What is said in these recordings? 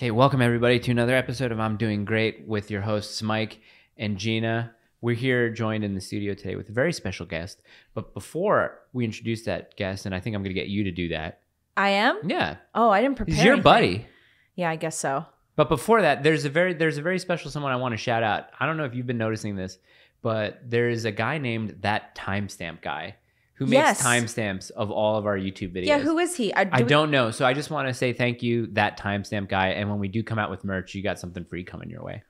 Okay, welcome everybody to another episode of I'm Doing Great with your hosts Mike and Gina. We're here joined in the studio today with a very special guest. But before we introduce that guest, and I think I'm going to get you to do that. I am? Yeah. Oh, I didn't prepare. He's your anything. buddy. Yeah, I guess so. But before that, there's a very special someone I want to shout out. I don't know if you've been noticing this, but there is a guy named That Timestamp Guy who makes timestamps of all of our YouTube videos. Yeah, who is he? I don't know. So I just want to say thank you, That Timestamp Guy. And when we do come out with merch, you got something free coming your way.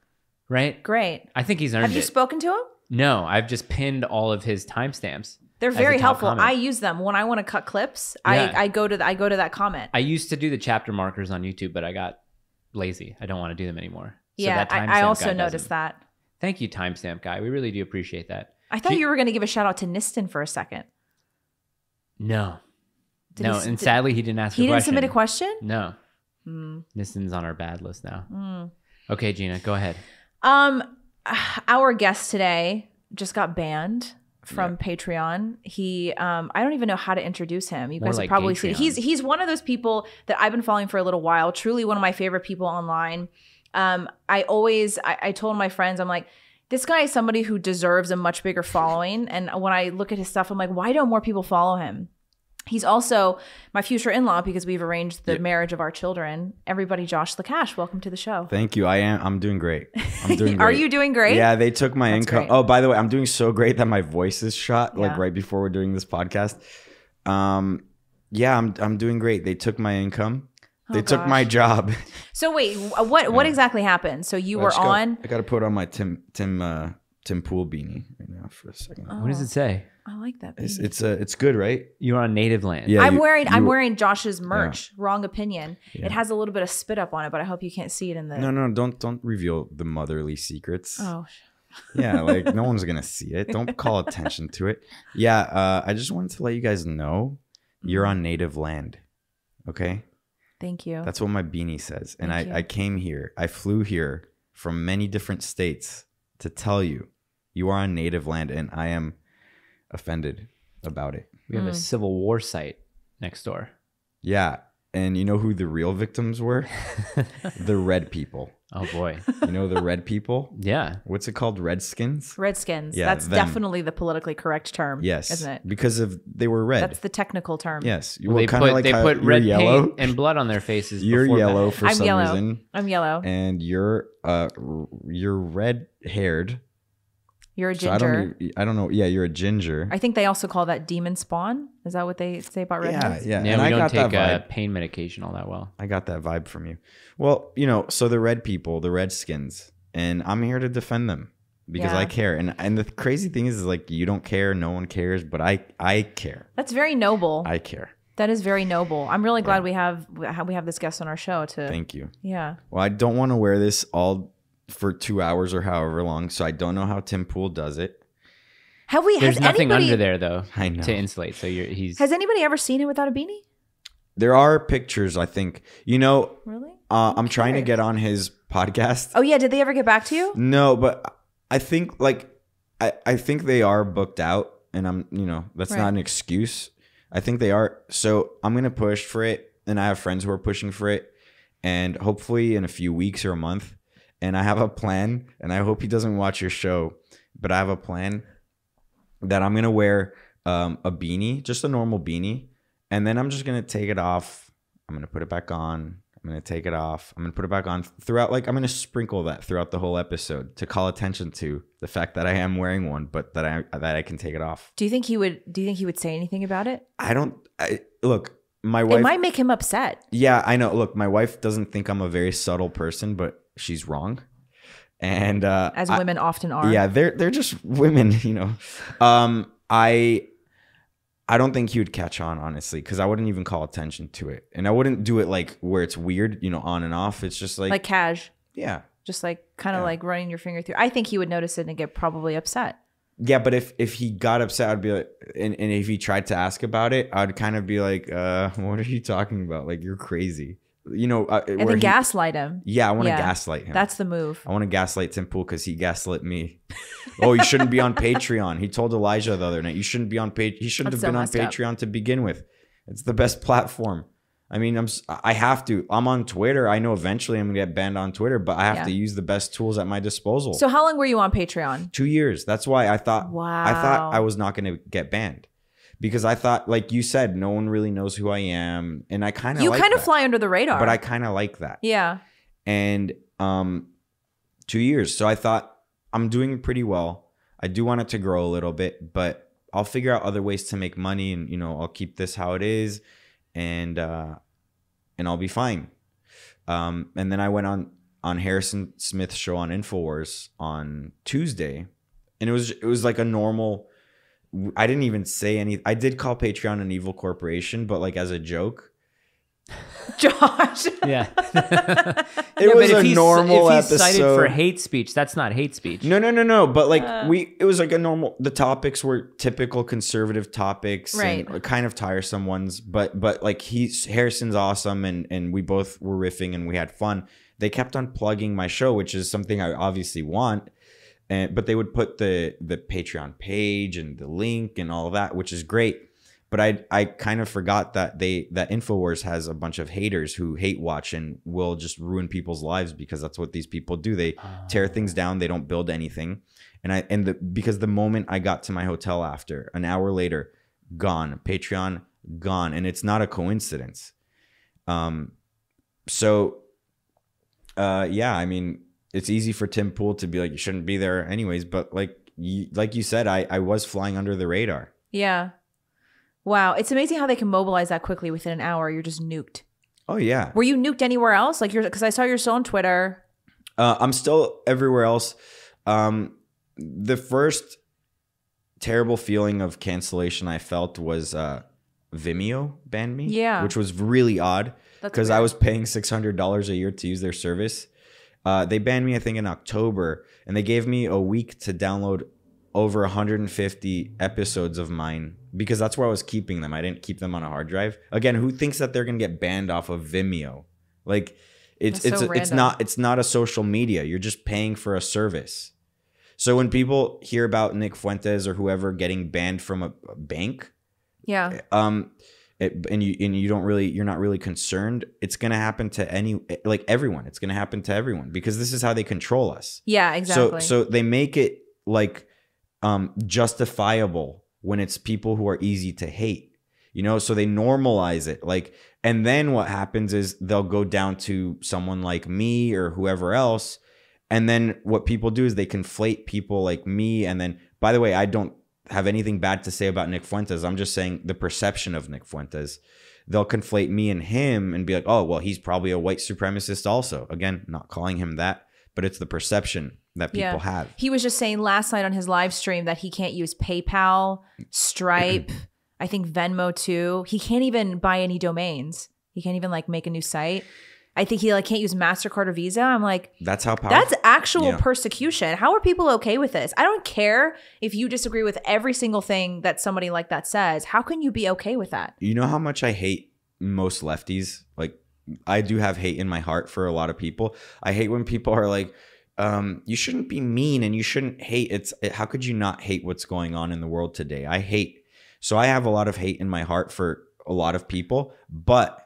Right? Great. I think he's earned it. Have you spoken to him? No, I've just pinned all of his timestamps. They're very helpful. Comment. I use them when I want to cut clips. Yeah. I go to that comment. I used to do the chapter markers on YouTube, but I got lazy. I don't want to do them anymore. So Yeah, that I also noticed that. Thank you, Timestamp Guy. We really do appreciate that. I thought you were going to give a shout out to Niston for a second. No. Sadly, he didn't ask a question. He didn't submit a question? No. Niston's on our bad list now. Okay, Gina, go ahead. Our guest today just got banned from Patreon. He I don't even know how to introduce him. You guys have probably seen it. He's one of those people that I've been following for a little while. Truly one of my favorite people online. I told my friends, I'm like, this guy is somebody who deserves a much bigger following. And when I look at his stuff, I'm like, why don't more people follow him? He's also my future in-law because we've arranged the marriage of our children. Everybody, Josh Lekach, welcome to the show. Thank you. I'm doing great. I'm doing great. Are you doing great? Yeah, they took my income. Great. Oh, by the way, I'm doing so great that my voice is shot like right before we're doing this podcast. Yeah, I'm doing great. They took my income. They took my job. So wait, what exactly happened? So you were on. I got to put on my Tim Pool beanie right now for a second. What does it say? I like that. It's good, right? You're on native land. Yeah, I'm wearing Josh's merch. Yeah. Wrong opinion. Yeah. It has a little bit of spit up on it, but I hope you can't see it in the. No, don't reveal the motherly secrets. Oh. Yeah, like no one's gonna see it. Don't call attention to it. Yeah, I just wanted to let you guys know you're on native land. Okay. Thank you. That's what my beanie says. And I came here. I flew here from many different states to tell you you are on native land, and I am offended about it. We have a Civil War site next door. Yeah. And you know who the real victims were? The red people. Oh, boy. You know the red people? Yeah. What's it called? Redskins? Redskins. Yeah, that's definitely the politically correct term. Yes. Isn't it? Because they were red. That's the technical term. Yes. Well, they put red paint and blood on their faces. You're yellow for some reason. I'm yellow. And you're red-haired. You're a ginger. So I don't know. Yeah, you're a ginger. I think they also call that demon spawn. Is that what they say about redheads? Yeah. And I don't take pain medication all that well. I got that vibe from you. Well, so the red people, the Redskins, and I'm here to defend them because I care. And the crazy thing is like you don't care, no one cares, but I care. That's very noble. I care. That is very noble. I'm really glad we have this guest on our show to. Thank you. Yeah. Well, I don't want to wear this all for 2 hours or however long, so I don't know how Tim Pool does it. There's nothing under there though. I know. To insulate. So Has anybody ever seen him without a beanie? There are pictures, I think. Really? I'm trying to get on his podcast. Oh yeah, did they ever get back to you? No, but I think I think they are booked out, and that's not an excuse. I think they are. So I'm gonna push for it, and I have friends who are pushing for it, and hopefully in a few weeks or a month. And I have a plan, and I hope he doesn't watch your show, but I have a plan that I'm going to wear a beanie, just a normal beanie, and then I'm just going to take it off. I'm going to put it back on. I'm going to take it off. I'm going to put it back on throughout. Like I'm going to sprinkle that throughout the whole episode to call attention to the fact that I am wearing one, but that I can take it off. Do you think he would say anything about it? Look, my wife. It might make him upset. Yeah, I know. Look, my wife doesn't think I'm a very subtle person, but she's wrong. And as women often are. Yeah, they're just women, I don't think he would catch on, honestly, because I wouldn't even call attention to it. And I wouldn't do it like where it's weird, on and off. It's just like cash. Yeah. Just like kind of like running your finger through. I think he would notice it and get probably upset. Yeah, but if he got upset, I'd be like, and if he tried to ask about it, I'd kind of be like, what are you talking about? Like, you're crazy. And then gaslight him. Yeah, I want to gaslight him. That's the move. I want to gaslight Tim Pool because he gaslit me. Oh, you shouldn't be on Patreon. He told Elijah the other night, you shouldn't be on Patreon. He shouldn't have been on Patreon to begin with. It's the best platform. I mean, I have to. I'm on Twitter. I know eventually I'm gonna get banned on Twitter, but I have to use the best tools at my disposal. So how long were you on Patreon? 2 years. That's why I thought. Wow. I thought I was not gonna get banned, because I thought, like you said, no one really knows who I am, and I kind of fly under the radar. But I kind of like that. Yeah. And 2 years. So I thought I'm doing pretty well. I do want it to grow a little bit, but I'll figure out other ways to make money, and I'll keep this how it is. And I'll be fine. And then I went on Harrison Smith's show on InfoWars on Tuesday, and it was like a normal. I didn't even say any. I did call Patreon an evil corporation, but like as a joke. Josh. Yeah. It was a normal if he's episode. Cited for hate speech, that's not hate speech. No. But like it was like a normal. The topics were typical conservative topics, right? And kind of tiresome ones. But like Harrison's awesome, and we both were riffing and we had fun. They kept on plugging my show, which is something I obviously want. But they would put the Patreon page and the link and all of that, which is great. But I kind of forgot that InfoWars has a bunch of haters who hate watch and will just ruin people's lives, because that's what these people do. They tear things down. They don't build anything. Because the moment I got to my hotel after, an hour later, gone. Patreon gone. And it's not a coincidence. I mean, it's easy for Tim Pool to be like, you shouldn't be there anyways. But like you said, I was flying under the radar. Yeah. Wow. It's amazing how they can mobilize that quickly. Within an hour, you're just nuked. Oh, yeah. Were you nuked anywhere else? Like because I saw you're still on Twitter. I'm still everywhere else. The first terrible feeling of cancellation I felt was Vimeo banned me. Yeah. Which was really odd, because I was paying $600 a year to use their service. They banned me, I think, in October, and they gave me a week to download over 150 episodes of mine, because that's where I was keeping them. I didn't keep them on a hard drive. Again, who thinks that they're gonna get banned off of Vimeo? Like, it's not a social media. You're just paying for a service. So when people hear about Nick Fuentes or whoever getting banned from a bank, yeah, you're not really concerned, it's gonna happen to everyone. It's gonna happen to everyone, because this is how they control us. Yeah, exactly. So they make it like justifiable when it's people who are easy to hate, so they normalize it. Like, and then what happens is they'll go down to someone like me or whoever else. And then what people do is they conflate people like me. And then, by the way, I don't have anything bad to say about Nick Fuentes. I'm just saying the perception of Nick Fuentes. They'll conflate me and him and be like, oh, well, he's probably a white supremacist also. Again, not calling him that, but it's the perception that people have. He was just saying last night on his live stream that he can't use PayPal, Stripe, I think Venmo too. He can't even buy any domains. He can't even make a new site. I think he can't use MasterCard or Visa. I'm like, that's how powerful. That's actual persecution. How are people okay with this? I don't care if you disagree with every single thing that somebody like that says. How can you be okay with that? You know how much I hate most lefties? Like, I do have hate in my heart for a lot of people. I hate when people are like, you shouldn't be mean and you shouldn't hate. How could you not hate what's going on in the world today? I hate. So I have a lot of hate in my heart for a lot of people, but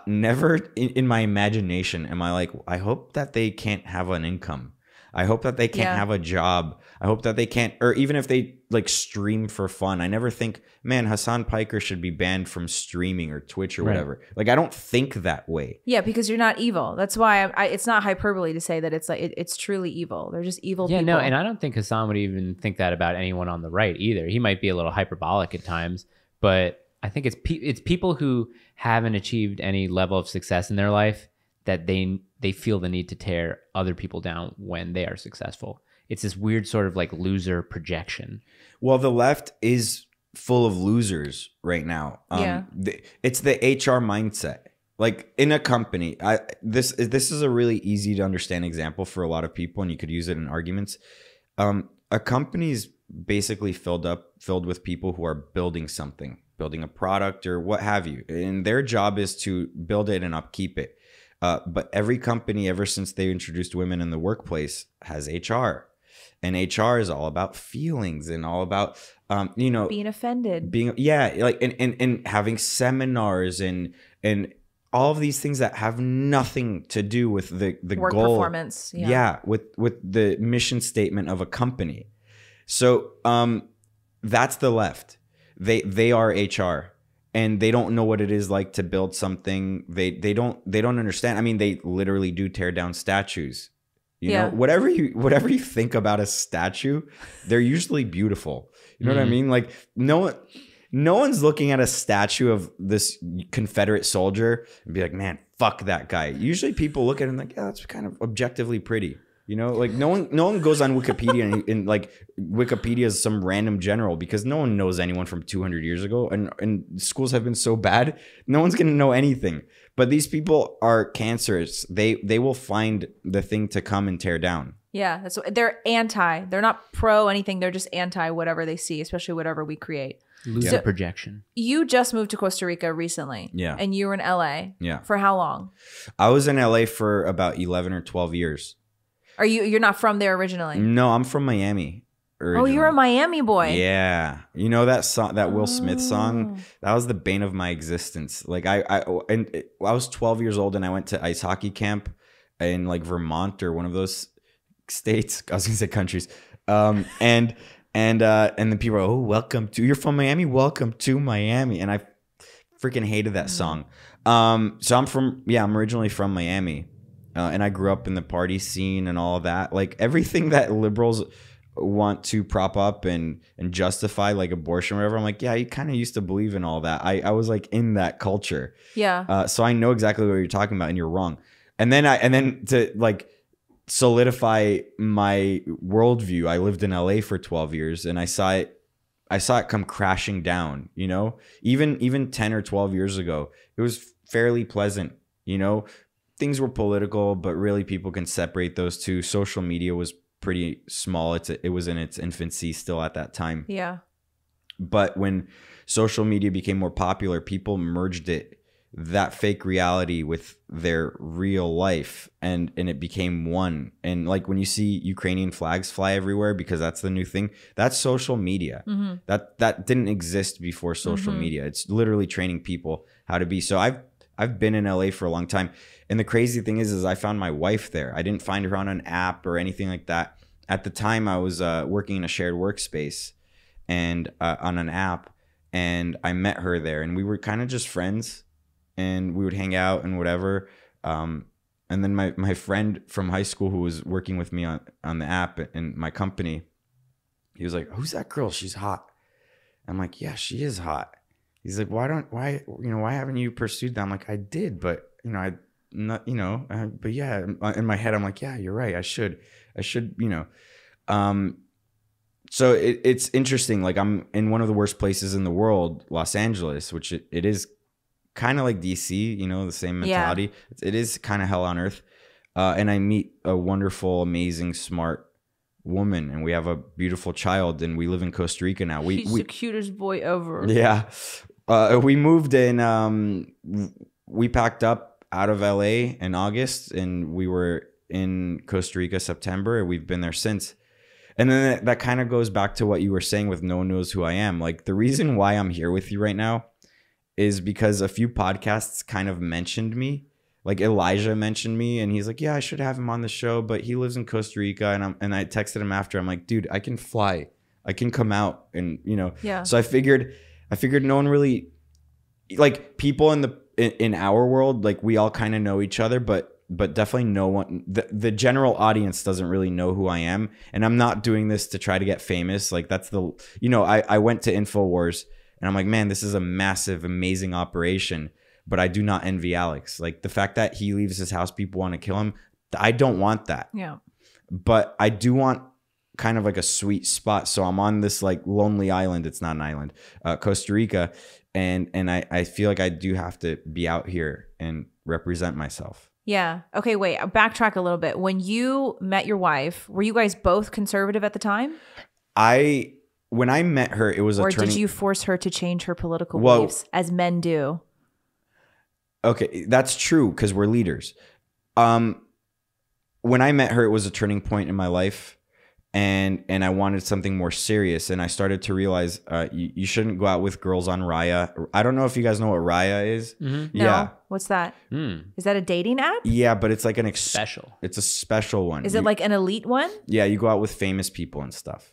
never in my imagination am I like, I hope that they can't have an income. I hope that they can't have a job. I hope that they can't, or even if they stream for fun. I never think, man, Hassan Piker should be banned from streaming or Twitch or whatever. Like, I don't think that way. Yeah, because you're not evil. That's why it's not hyperbole to say that it's it's truly evil. They're just evil people. Yeah, no, and I don't think Hassan would even think that about anyone on the right either. He might be a little hyperbolic at times, but I think it's people who haven't achieved any level of success in their life that they feel the need to tear other people down when they are successful. It's this weird sort of loser projection. Well, the left is full of losers right now. It's the HR mindset. Like, in a company, this is a really easy to understand example for a lot of people, and you could use it in arguments. A company's basically filled with people who are building something, building a product or what have you, and their job is to build it and upkeep it. But every company, ever since they introduced women in the workplace, has HR. And HR is all about feelings and all about, being offended. And having seminars and and all of these things that have nothing to do with the work goal. Performance. Yeah, with the mission statement of a company. So that's the left. They are HR, and they don't know what it is like to build something. They don't understand. I mean, they literally do tear down statues. You know, whatever you think about a statue, they're usually beautiful. You know what I mean? Like no one's looking at a statue of this Confederate soldier and be like, man, fuck that guy. Usually people look at him like, yeah, that's kind of objectively pretty. You know, like no one goes on Wikipedia and like Wikipedia is some random general, because no one knows anyone from 200 years ago, and schools have been so bad, no one's going to know anything. But these people are cancerous. They will find the thing to come and tear down. Yeah, they're anti. They're not pro anything. They're just anti whatever they see, especially whatever we create. Losing projection. You just moved to Costa Rica recently. Yeah. And you were in LA. Yeah. For how long? I was in LA for about 11 or 12 years. You're not from there originally? No, I'm from Miami originally. Oh, you're a Miami boy. Yeah. You know that song, that Will Smith song? That was the bane of my existence. Like I was 12 years old and I went to ice hockey camp in like Vermont or one of those states. I was gonna say countries. And then people are, oh, you're from Miami? Welcome to Miami. And I freaking hated that song. So I'm originally from Miami. And I grew up in the party scene and all of that. Like everything that liberals want to prop up and justify, like abortion or whatever. I'm like, yeah, you kind of used to believe in all that. I was like in that culture. Yeah. So I know exactly what you're talking about, and you're wrong. And then to like solidify my worldview, I lived in LA for 12 years and I saw it come crashing down, you know, even 10 or 12 years ago, it was fairly pleasant, you know. Things were political, but really people can separate those two. Social media was pretty small. It was in its infancy still at that time. Yeah. But when social media became more popular, people merged that fake reality with their real life, and it became one. And like when you see Ukrainian flags fly everywhere because that's the new thing, that's social media. That didn't exist before social media. It's literally training people how to be. So I've been in LA for a long time. And the crazy thing is I found my wife there. I didn't find her on an app or anything like that. At the time, I was working in a shared workspace and on an app, and I met her there. And we were kind of just friends, and we would hang out and whatever. And then my friend from high school who was working with me on the app in my company, he was like, "Who's that girl? She's hot." I'm like, "Yeah, she is hot." He's like, why haven't you pursued that? I'm like, I did, but but yeah, in my head, I'm like, yeah, you're right. I should, so it's interesting. Like I'm in one of the worst places in the world, Los Angeles, which it is kind of like DC, you know, the same mentality. Yeah. It is kind of hell on earth. And I meet a wonderful, amazing, smart woman, and we have a beautiful child, and we live in Costa Rica now. She's the cutest boy ever. Yeah. We moved in, we packed up out of LA in August, and we were in Costa Rica September, and we've been there since. And then that kind of goes back to what you were saying with no one knows who I am. Like the reason why I'm here with you right now is because a few podcasts kind of mentioned me. Like Elijah mentioned me, and he's like, yeah, I should have him on the show, but he lives in Costa Rica. And I texted him after. I'm like, dude, I can fly. I can come out, and Yeah. So I figured no one really, like people in our world, like we all kind of know each other, but definitely no one, the general audience doesn't really know who I am. And I'm not doing this to try to get famous. Like that's I went to InfoWars and I'm like, man, this is a massive, amazing operation, but I do not envy Alex. Like the fact that he leaves his house, people want to kill him. I don't want that. Yeah. But I do want kind of like a sweet spot. So I'm on this like lonely island. It's not an island, Costa Rica. And I feel like I do have to be out here and represent myself. Yeah. Okay, wait. I'll backtrack a little bit. When you met your wife, were you guys both conservative at the time? When I met her, it was Or did you force her to change her political beliefs, as men do? Okay, that's true because we're leaders. When I met her, it was a turning point in my life. and I wanted something more serious. And I started to realize you shouldn't go out with girls on Raya. I don't know if you guys know what Raya is. Mm-hmm. No. What's that? Is that a dating app? Yeah, but it's like special. It's a special one. Is it like an elite one? Yeah, you go out with famous people and stuff.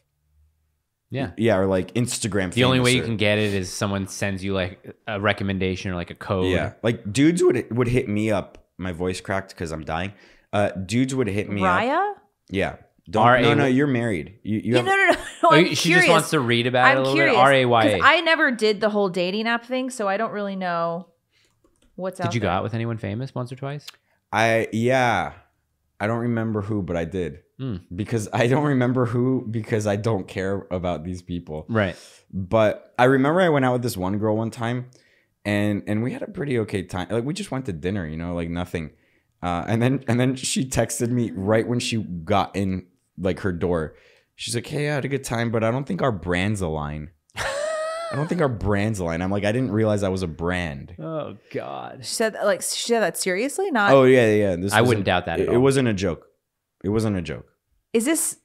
Yeah, or like Instagram. The only way you can get it is someone sends you like a recommendation or like a code. Yeah, like dudes would hit me up. My voice cracked because I'm dying. Dudes would hit me Raya? up. Yeah. No, you're married. You have, no. I'm she curious. just wants to read about it a little bit. Raya. I never did the whole dating app thing, so I don't really know what's out there. Did you go out with anyone famous once or twice? I don't remember who, but I did. Because I don't remember who because I don't care about these people. Right. But I remember I went out with this one girl one time, and we had a pretty okay time. Like we just went to dinner, like nothing. And then she texted me right when she got in like her door. She's like, "Hey, I had a good time, but I don't think our brands align." I'm like, I didn't realize I was a brand. Oh God. She said that seriously? Not. Oh yeah. I wouldn't doubt that at all. It wasn't a joke. Is this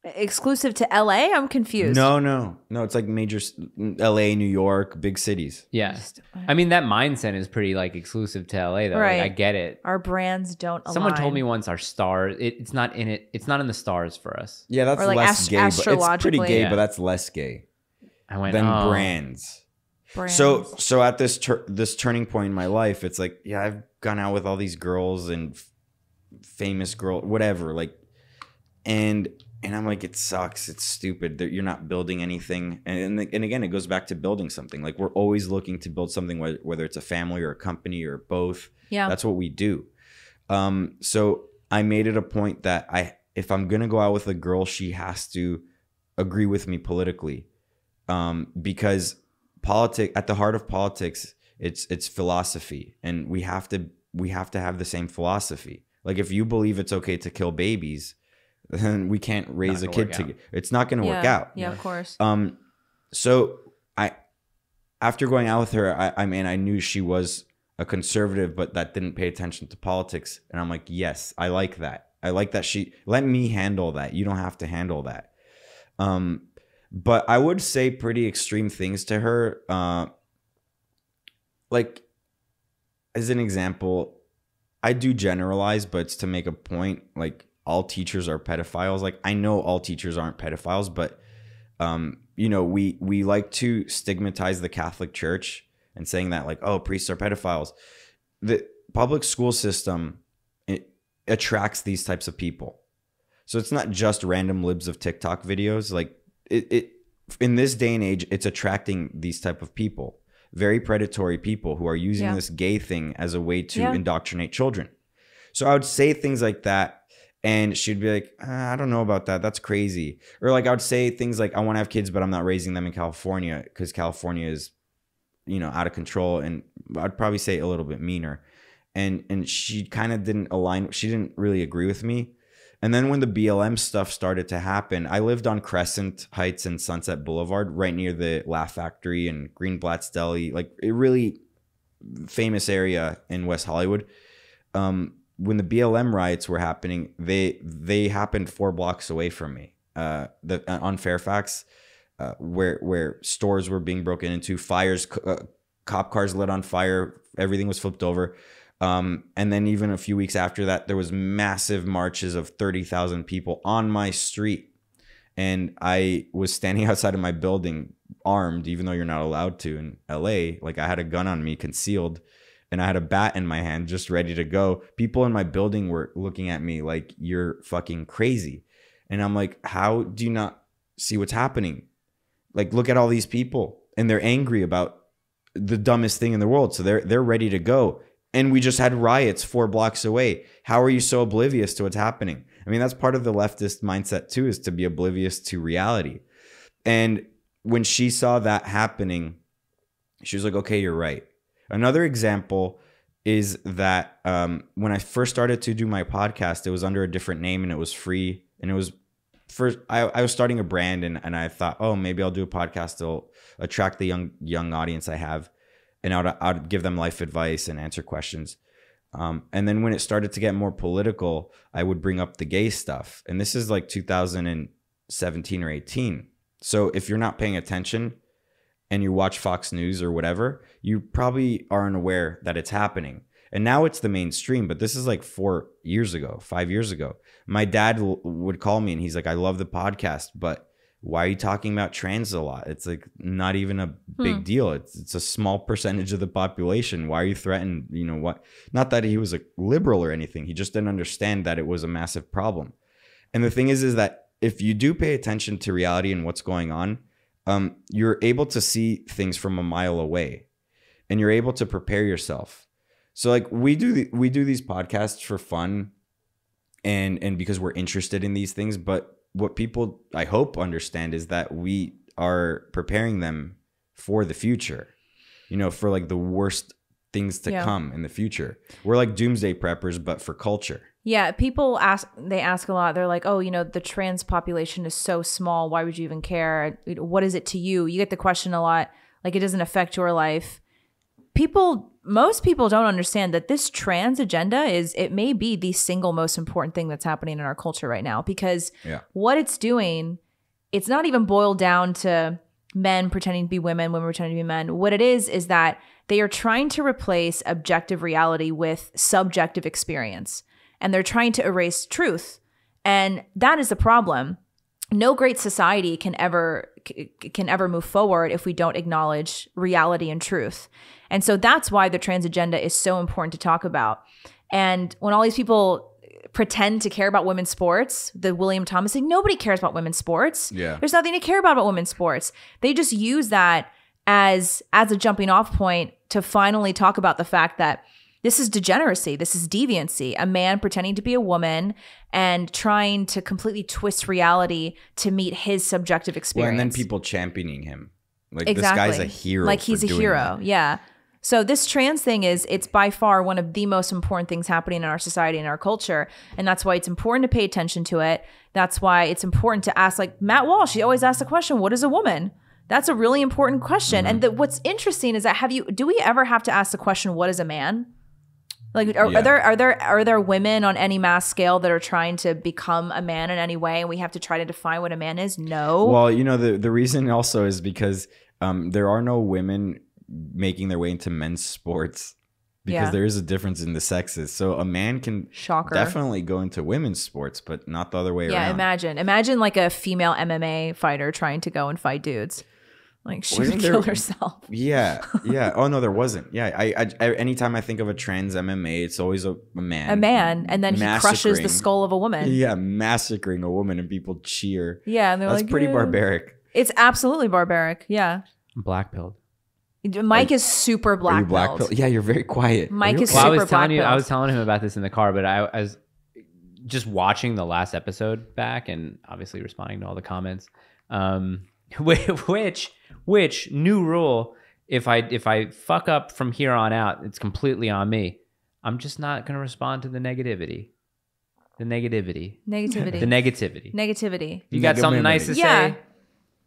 exclusive to LA? I'm confused. No. It's like major LA, New York, big cities. Yeah. I mean, that mindset is pretty like exclusive to LA though. Right. Like, I get it. Our brands don't align. Someone told me once our stars, it's not in it. It's not in the stars for us. Yeah, that's like less gay. But it's pretty gay, Yeah. but that's less gay than brands. So at this turning point in my life, it's like, yeah, I've gone out with all these girls and famous girl, whatever, like, and I'm like, it sucks. It's stupid that you're not building anything. And again, it goes back to building something. Like we're always looking to build something, whether it's a family or a company or both. Yeah, that's what we do. So I made it a point that if I'm gonna go out with a girl, she has to agree with me politically, because at the heart of politics, it's philosophy, and we have to have the same philosophy. Like if you believe it's okay to kill babies, then we can't raise a kid together. It's not going to work out. Yeah, of course. So after going out with her, I mean, I knew she was a conservative, but that didn't pay attention to politics. And I'm like, yes, I like that. I like that she let me handle that. You don't have to handle that. But I would say pretty extreme things to her. Like, as an example, I do generalize, but it's to make a point. Like, all teachers are pedophiles. Like, I know all teachers aren't pedophiles, but we like to stigmatize the Catholic Church and saying that, like, oh, priests are pedophiles. The public school system, it attracts these types of people. So it's not just random libs of TikTok videos. Like, it in this day and age, it's attracting these type of people, very predatory people who are using this gay thing as a way to indoctrinate children. So I would say things like that. And she'd be like, I don't know about that. That's crazy. Or like I would say things like, I want to have kids, but I'm not raising them in California because California is, out of control. And I'd probably say a little bit meaner. And she kind of didn't align. She didn't really agree with me. And then when the BLM stuff started to happen, I lived on Crescent Heights and Sunset Boulevard, right near the Laugh Factory and Greenblatt's Deli, like a really famous area in West Hollywood. When the BLM riots were happening, they happened 4 blocks away from me, on Fairfax, where stores were being broken into, fires, cop cars lit on fire, everything was flipped over. And then even a few weeks after that, there was massive marches of 30,000 people on my street. And I was standing outside of my building armed, even though you're not allowed to in LA. Like I had a gun on me, concealed. And I had a bat in my hand, just ready to go. People in my building were looking at me like, you're fucking crazy. And I'm like, how do you not see what's happening? Like, look at all these people. And they're angry about the dumbest thing in the world. So they're ready to go. And we just had riots 4 blocks away. How are you so oblivious to what's happening? I mean, that's part of the leftist mindset too, is to be oblivious to reality. And when she saw that happening, she was like, okay, you're right. Another example is that when I first started to do my podcast, it was under a different name and it was free. And it was first, I was starting a brand and I thought, oh, maybe I'll do a podcast that'll attract the young audience I have. And I'd give them life advice and answer questions. And then when it started to get more political, I would bring up the gay stuff. And this is like 2008, 17 or 18. So if you're not paying attention and you watch Fox News or whatever, you probably aren't aware that it's happening. And now it's the mainstream, but this is like 5 years ago. My dad would call me and he's like, I love the podcast, but why are you talking about trans a lot? It's like not even a big deal. It's a small percentage of the population. Why are you threatened? You know what? Not that he was a liberal or anything. He just didn't understand that it was a massive problem. And the thing is that if you do pay attention to reality and what's going on, you're able to see things from a mile away and you're able to prepare yourself. So like we do these podcasts for fun and because we're interested in these things, but what people, I hope, understand is that we are preparing them for the future, you know, for like the worst things to come in the future. We're like doomsday preppers, but for culture. Yeah. People ask a lot. They're like, oh, you know, the trans population is so small. Why would you even care? What is it to you? You get the question a lot. Like, it doesn't affect your life. Most people don't understand that this trans agenda it may be the single most important thing that's happening in our culture right now, because what it's doing, it's not even boiled down to men pretending to be women, women pretending to be men. What it is that they are trying to replace objective reality with subjective experience, and they're trying to erase truth. And that is the problem. No great society can ever move forward if we don't acknowledge reality and truth. And so that's why the trans agenda is so important to talk about. And when all these people pretend to care about women's sports, the William Thomas thing, nobody cares about women's sports. Yeah. There's nothing to care about women's sports. They just use that as a jumping off point to finally talk about the fact that this is degeneracy. This is deviancy. A man pretending to be a woman and trying to completely twist reality to meet his subjective experience. Well, and then people championing him. Like, this guy's a hero. Like, he's a hero. That. Yeah. So this trans thing it's by far one of the most important things happening in our society and our culture. And that's why it's important to pay attention to it. That's why it's important to ask, like Matt Walsh, he always asks the question, what is a woman? That's a really important question. Mm-hmm. And what's interesting is that do we ever have to ask the question, what is a man? Like, are there women on any mass scale that are trying to become a man in any way, and we have to try to define what a man is? No. Well, you know, the reason also is because there are no women making their way into men's sports, because there is a difference in the sexes. So a man can definitely go into women's sports, but not the other way around. Yeah, imagine like a female MMA fighter trying to go and fight dudes. Like, she would kill herself. Yeah. Oh, no, there wasn't. Yeah. I anytime I think of a trans MMA, it's always a man. A man. And then he crushes the skull of a woman. Yeah. Massacring a woman and people cheer. Yeah. And that's pretty barbaric. It's absolutely barbaric. Yeah. Black-pilled. Mike is super black-pilled. Yeah. You're very quiet. Mike is super black-pilled. I was telling him about this in the car, but I was just watching the last episode back and obviously responding to all the comments. Which new rule, if I fuck up from here on out, it's completely on me. I'm just not going to respond to the negativity. The negativity. If you got something nice to say, if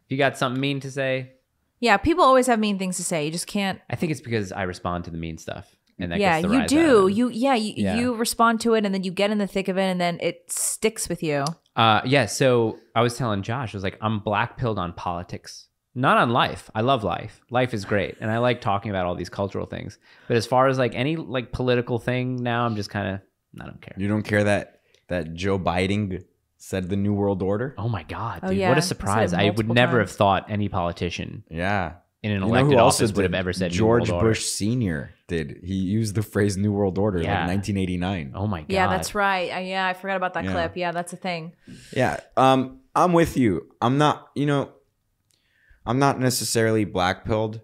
you got something mean to say. Yeah, people always have mean things to say. You just can't. I think it's because I respond to the mean stuff. And that gets the you rise do. Out of it. You respond to it, and then you get in the thick of it, and then it sticks with you. So I was telling Josh, I was like, I'm black-pilled on politics. Not on life. I love life. Life is great. And I like talking about all these cultural things. But as far as like any like political thing now, I'm just kind of, I don't care. You don't care that Joe Biden said the New World Order? Oh my God, dude. What a surprise. I would never have thought any politician in an elected office would have ever said George New World Order. Bush Sr. did. He used the phrase New World Order in like 1989. Oh my God. Yeah, that's right. I forgot about that clip. Yeah, that's a thing. Yeah. I'm with you. I'm not necessarily black-pilled.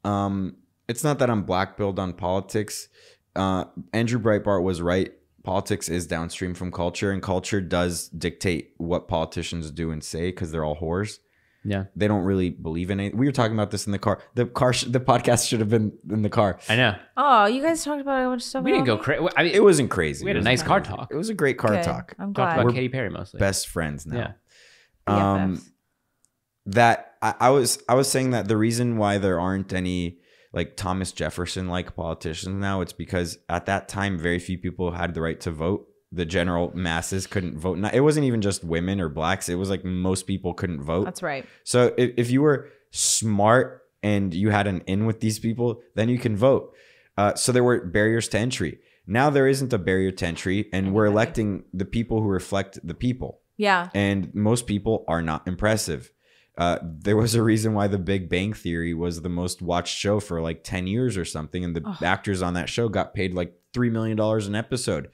It's not that I'm black-pilled on politics. Andrew Breitbart was right. Politics is downstream from culture, and culture does dictate what politicians do and say because they're all whores. Yeah. They don't really believe in it. We were talking about this in the car. The podcast should have been in the car. I know. Oh, you guys talked about a bunch of stuff. We didn't go crazy. I mean, it wasn't crazy. We had a nice car talk. It was a great car talk. I'm glad. Talked about Katy Perry mostly. Best friends now. Yeah. That I was saying that the reason why there aren't any like Thomas Jefferson like politicians now, it's because at that time very few people had the right to vote the general masses couldn't vote. It wasn't even just women or blacks. It was like most people couldn't vote. That's right. So if you were smart and you had an in with these people, then you can vote. So there were barriers to entry. Now there isn't a barrier to entry, and we're electing the people who reflect the people. Yeah. And most people are not impressive. There was a reason why The Big Bang Theory was the most watched show for like 10 years or something. And the actors on that show got paid like $3 million an episode.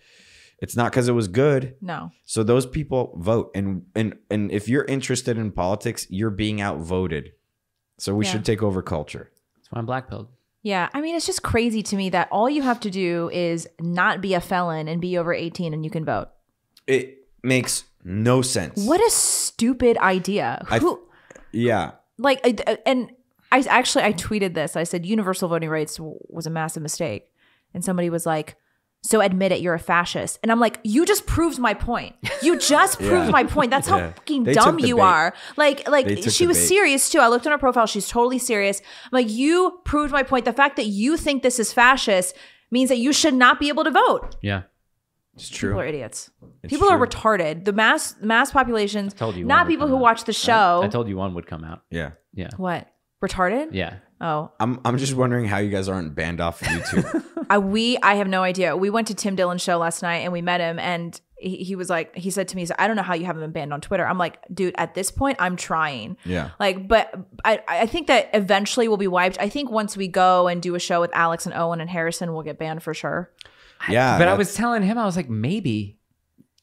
It's not because it was good. No. So those people vote. And if you're interested in politics, you're being outvoted. So we should take over culture. That's why I'm blackpilled. Yeah. I mean, it's just crazy to me that all you have to do is not be a felon and be over 18 and you can vote. It makes no sense. What a stupid idea. Yeah. Like, and I tweeted this. I said, universal voting rights was a massive mistake. And somebody was like, so admit it, you're a fascist. And I'm like, you just proved my point. You just proved my point. That's how fucking dumb you are. Like she was serious too. I looked on her profile. She's totally serious. I'm like, you proved my point. The fact that you think this is fascist means that you should not be able to vote. Yeah. It's true. People are idiots. People are retarded. The mass populations, not people who watch the show. I told you one would come out. Yeah. Yeah. What? Retarded? Yeah. Oh. I'm just wondering how you guys aren't banned off of YouTube. I have no idea. We went to Tim Dillon's show last night and we met him, and he was like, he said to me, I don't know how you haven't been banned on Twitter. I'm like, dude, at this point, I'm trying. Yeah. Like, but I think that eventually we'll be wiped. I think once we go and do a show with Alex and Owen and Harrison, we'll get banned for sure. Yeah. But I was telling him, I was like, maybe.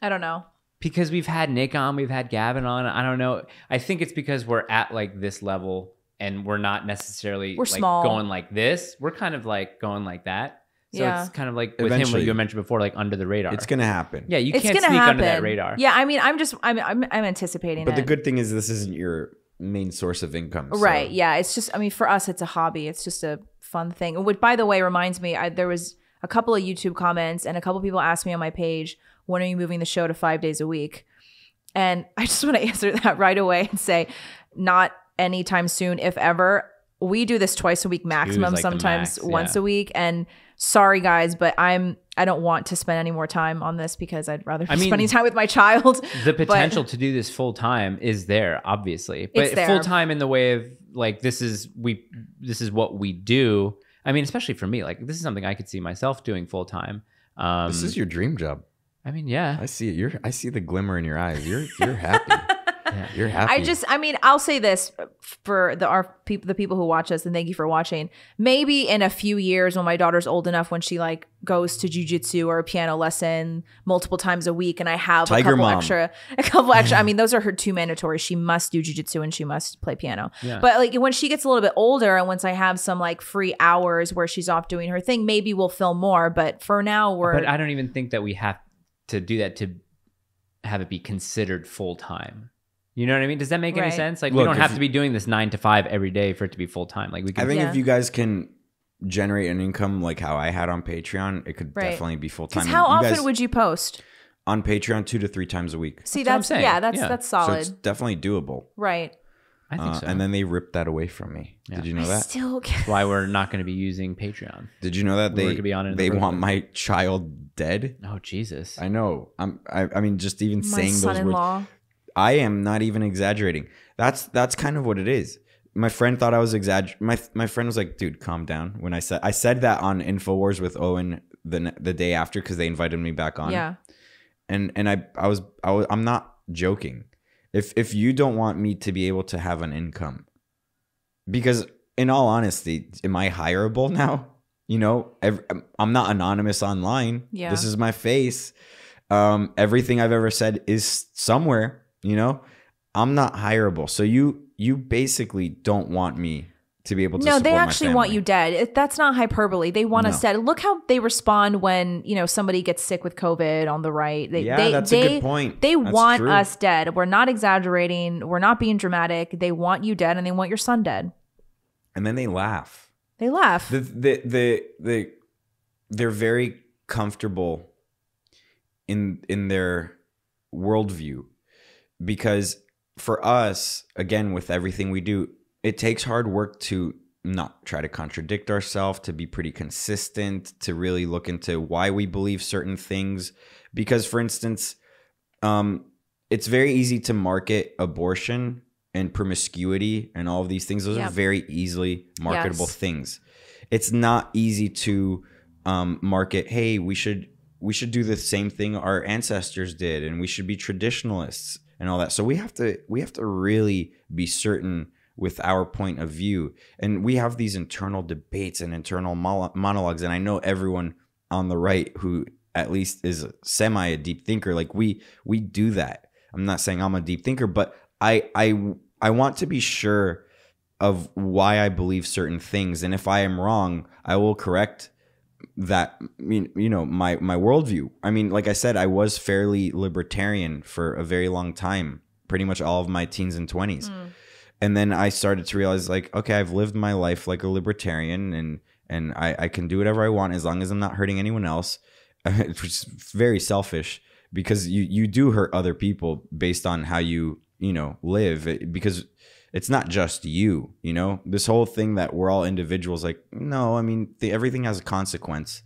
I don't know. Because we've had Nick on, we've had Gavin on. I don't know. I think it's because we're at like this level and we're not necessarily like small. Going like this. We're kind of like going like that. So it's kind of like with him, what you mentioned before, like under the radar. It's going to happen. Yeah, you can't sneak under that radar. Yeah, I mean, I'm anticipating But it. the good thing is this isn't your main source of income. So. Right, yeah. It's just, I mean, for us, it's a hobby. It's just a fun thing. Which, by the way, reminds me, there was a couple of YouTube comments and a couple of people asked me on my page, when are you moving the show to 5 days a week? And I just want to answer that right away and say, not anytime soon, if ever. We do this twice a week maximum, like sometimes once a week. And sorry guys, but I don't want to spend any more time on this because I'd rather be spending time with my child. The potential to do this full time is there, obviously. But full time in the way of like this is what we do. I mean, especially for me, like this is something I could see myself doing full time. This is your dream job. I mean, yeah. I see it. I see the glimmer in your eyes. You're happy. Yeah. You're happy. I'll say this for the people who watch us, and thank you for watching. Maybe in a few years when my daughter's old enough, when she like goes to jujitsu or a piano lesson multiple times a week, and I have a couple extra. I mean, those are her two mandatory. She must do jujitsu and she must play piano. Yeah. But like when she gets a little bit older, and once I have some like free hours where she's off doing her thing, maybe we'll film more. But for now, But I don't even think that we have to do that to have it be considered full time. You know what I mean? Does that make any sense? Like, we don't have to be doing this 9 to 5 every day for it to be full time. Like, we can. I think if you guys can generate an income like how I had on Patreon, it could definitely be full time. How often would you post on Patreon? 2 to 3 times a week. See, that's solid. So it's definitely doable. Right. I think so. And then they ripped that away from me. Yeah. Did you know that? That's why we're not going to be using Patreon. Did you know that they want my child dead? Oh, Jesus. I know. I mean, just even saying those words. I am not even exaggerating. That's kind of what it is. My friend thought I was exaggerating. My friend was like, "Dude, calm down." When I said that on InfoWars with Owen the day after because they invited me back on. Yeah. And I'm not joking. If you don't want me to be able to have an income, because in all honesty, am I hireable now? You know, I'm not anonymous online. Yeah. This is my face. Everything I've ever said is somewhere. You know, I'm not hireable. So you basically don't want me to be able to support my family. No, they actually want you dead. That's not hyperbole. They want us dead. Look how they respond when, somebody gets sick with COVID on the right. That's a good point. They want us dead. We're not exaggerating. We're not being dramatic. They want you dead and they want your son dead. And then they laugh. They laugh. They're very comfortable in their worldview. Because for us, again, with everything we do, it takes hard work to not try to contradict ourselves, to be pretty consistent, to really look into why we believe certain things. Because, for instance, it's very easy to market abortion and promiscuity and all of these things. Those are very easily marketable things. It's not easy to market, hey, we should do the same thing our ancestors did, and we should be traditionalists and all that. So we have to really be certain with our point of view. And we have these internal debates and internal monologues. And I know everyone on the right who at least is a deep thinker, like we do that. I'm not saying I'm a deep thinker, but I want to be sure of why I believe certain things. And if I am wrong, I will correct that, my worldview. I mean, like I said, I was fairly libertarian for a very long time, pretty much all of my teens and 20s. And then I started to realize, like, okay, I've lived my life like a libertarian, and I can do whatever I want as long as I'm not hurting anyone else, which is very selfish, because you do hurt other people based on how you live, because it's not just you, this whole thing that we're all individuals. Like, no, I mean, everything has a consequence.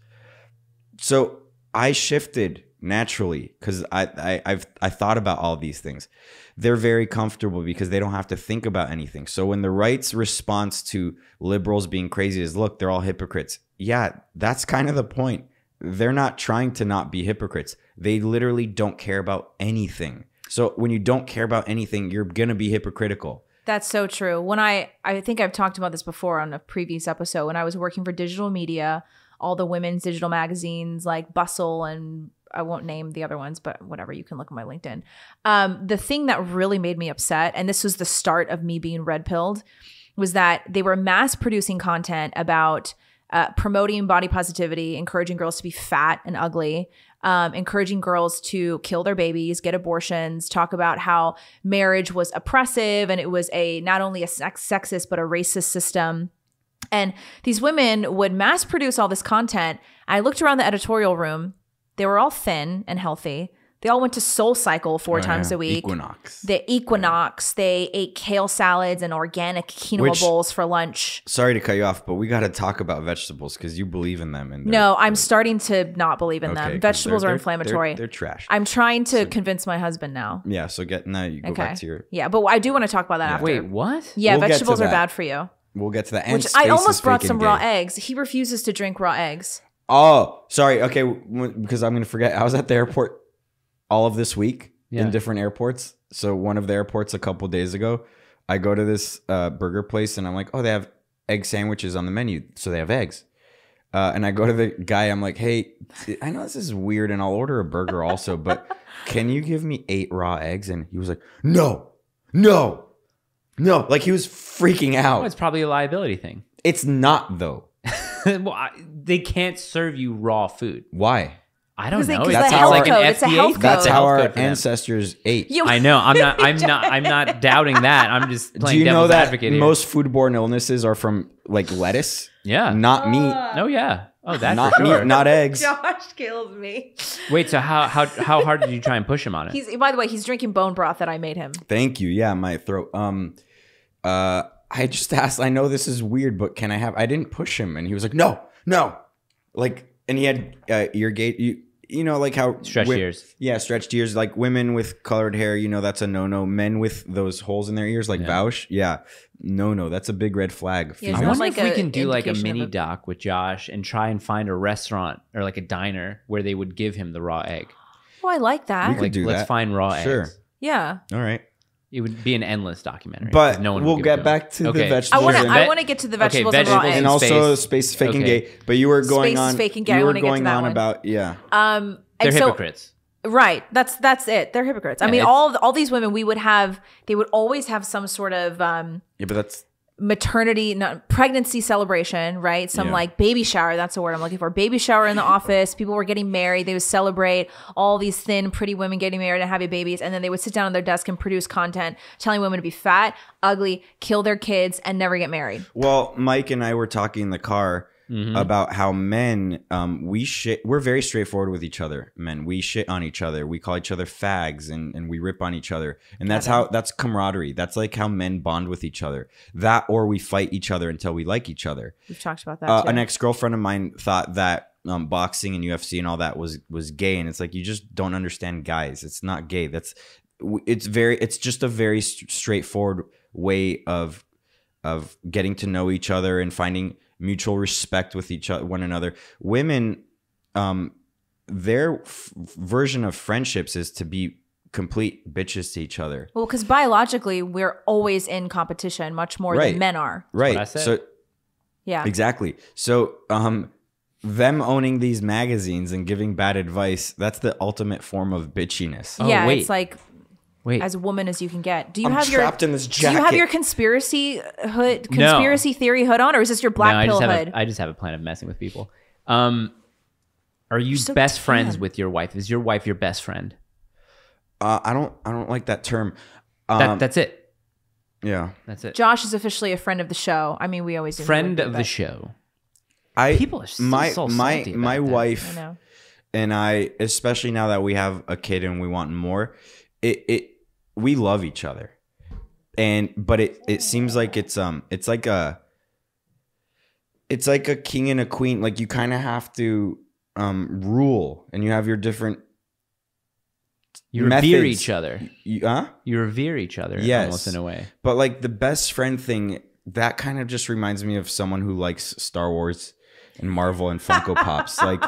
So I shifted naturally because I thought about all these things. They're very comfortable because they don't have to think about anything. So when the right's response to liberals being crazy is, look, they're all hypocrites. Yeah, that's kind of the point. They're not trying to not be hypocrites. They literally don't care about anything. So when you don't care about anything, you're going to be hypocritical. That's so true. When I think I've talked about this before on a previous episode, when I was working for digital media, all the women's digital magazines like Bustle, and I won't name the other ones, but whatever, you can look at my LinkedIn. The thing that really made me upset, and this was the start of me being red-pilled, was that they were mass producing content about promoting body positivity, encouraging girls to be fat and ugly, encouraging girls to kill their babies, get abortions, talk about how marriage was oppressive and it was not only a sexist but a racist system. And these women would mass produce all this content. I looked around the editorial room. They were all thin and healthy. They all went to Soul Cycle 4 times a week. Equinox. They ate kale salads and organic quinoa bowls for lunch. Sorry to cut you off, but we got to talk about vegetables because you believe in them. And no, I'm starting to not believe in them. Vegetables are inflammatory. They're trash. I'm trying to convince my husband now. Yeah, so you go back to your... Yeah, but I do want to talk about that after. Wait, what? Yeah, vegetables are bad for you. We'll get to that. Which I almost brought some raw eggs. He refuses to drink raw eggs. Oh, sorry. Okay, because I'm going to forget. I was at the airport all of this week in different airports. So one of the airports a couple days ago, I go to this burger place and I'm like, oh, they have egg sandwiches on the menu. So they have eggs. And I go to the guy. I'm like, hey, I know this is weird and I'll order a burger also, but can you give me 8 raw eggs? And he was like, no. Like he was freaking out. Well, it's probably a liability thing. It's not though. Well, they can't serve you raw food. Why? I don't know. That's how like an FDA. That's how our ancestors ate. I know. I'm not doubting that. I'm just playing devil's advocate here. Most foodborne illnesses are from like lettuce? Yeah. Not meat. Oh yeah. Oh, that's not for sure. Meat, not eggs. Josh kills me. Wait, so how hard did you try and push him on it? By the way, he's drinking bone broth that I made him. Thank you. Yeah, my throat. I just asked, I know this is weird, but can I have, I didn't push him. And he was like, no. Like, and he had ear gate, you know, like how. Stretched ears. Yeah, stretched ears. Like women with colored hair, that's a no-no. Men with those holes in their ears, like Vaush. Yeah. No, that's a big red flag. Yeah, I wonder if we can do like a mini doc with Josh and try and find a restaurant or like a diner where they would give him the raw egg. Oh, I like that. We could do let's that. find raw eggs. Yeah. All right. It would be an endless documentary. But no one we'll get back to the vegetables. I want to get to the vegetables and raw eggs. And also Space is Fake and Gay. But you were going on. Space is Fake and Gay. I want to get to that one. About, yeah. They're hypocrites. Right. That's it. They're hypocrites. I mean, all these women, they would always have some sort of yeah, but that's pregnancy celebration, right? Some like baby shower. That's the word I'm looking for. Baby shower in the office. People were getting married. They would celebrate all these thin, pretty women getting married and having babies. And then they would sit down at their desk and produce content telling women to be fat, ugly, kill their kids, and never get married. Well, Mike and I were talking in the car about how men, we're very straightforward with each other. Men, we shit on each other. We call each other fags and we rip on each other. And that's camaraderie. That's like how men bond with each other. That, or we fight each other until we like each other. We've talked about that too. An ex-girlfriend of mine thought that boxing and UFC and all that was gay. And it's like, you just don't understand guys. It's not gay. It's just a very straightforward way of getting to know each other and finding mutual respect with one another. Women, their version of friendships is to be complete bitches to each other. Well, because biologically, we're always in competition much more than men are. Right. So, yeah, exactly. So, them owning these magazines and giving bad advice, that's the ultimate form of bitchiness. Yeah, it's like, as a woman as you can get. Do you have trapped in this jacket. Do you have your conspiracy theory hood on, or is this your black pill hood? I just have a plan of messing with people. Are you best friends with your wife? Is your wife your best friend? I don't like that term. That's it. Yeah, that's it. Josh is officially a friend of the show. I mean, we always friend of the show. People are so salty about my that. wife and I, especially now that we have a kid and we want more, we love each other, but it seems like it's like a king and a queen. Like, you kind of have to rule, and you have your different. You revere each other. You revere each other, yes, almost in a way. But like the best friend thing, that kind of just reminds me of someone who likes Star Wars and Marvel and Funko Pops. Like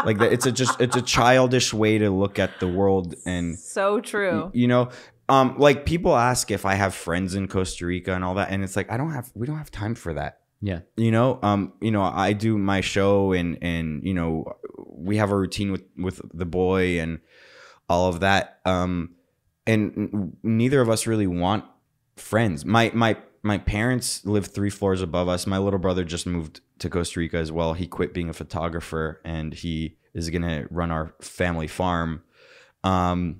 it's a childish way to look at the world. And so true. You know, like, people ask if I have friends in Costa Rica and all that, and it's like, we don't have time for that. Yeah. You know, I do my show and you know, we have a routine with the boy and all of that. And neither of us really want friends. My parents live 3 floors above us. My little brother just moved to Costa Rica as well. He quit being a photographer and he is going to run our family farm. I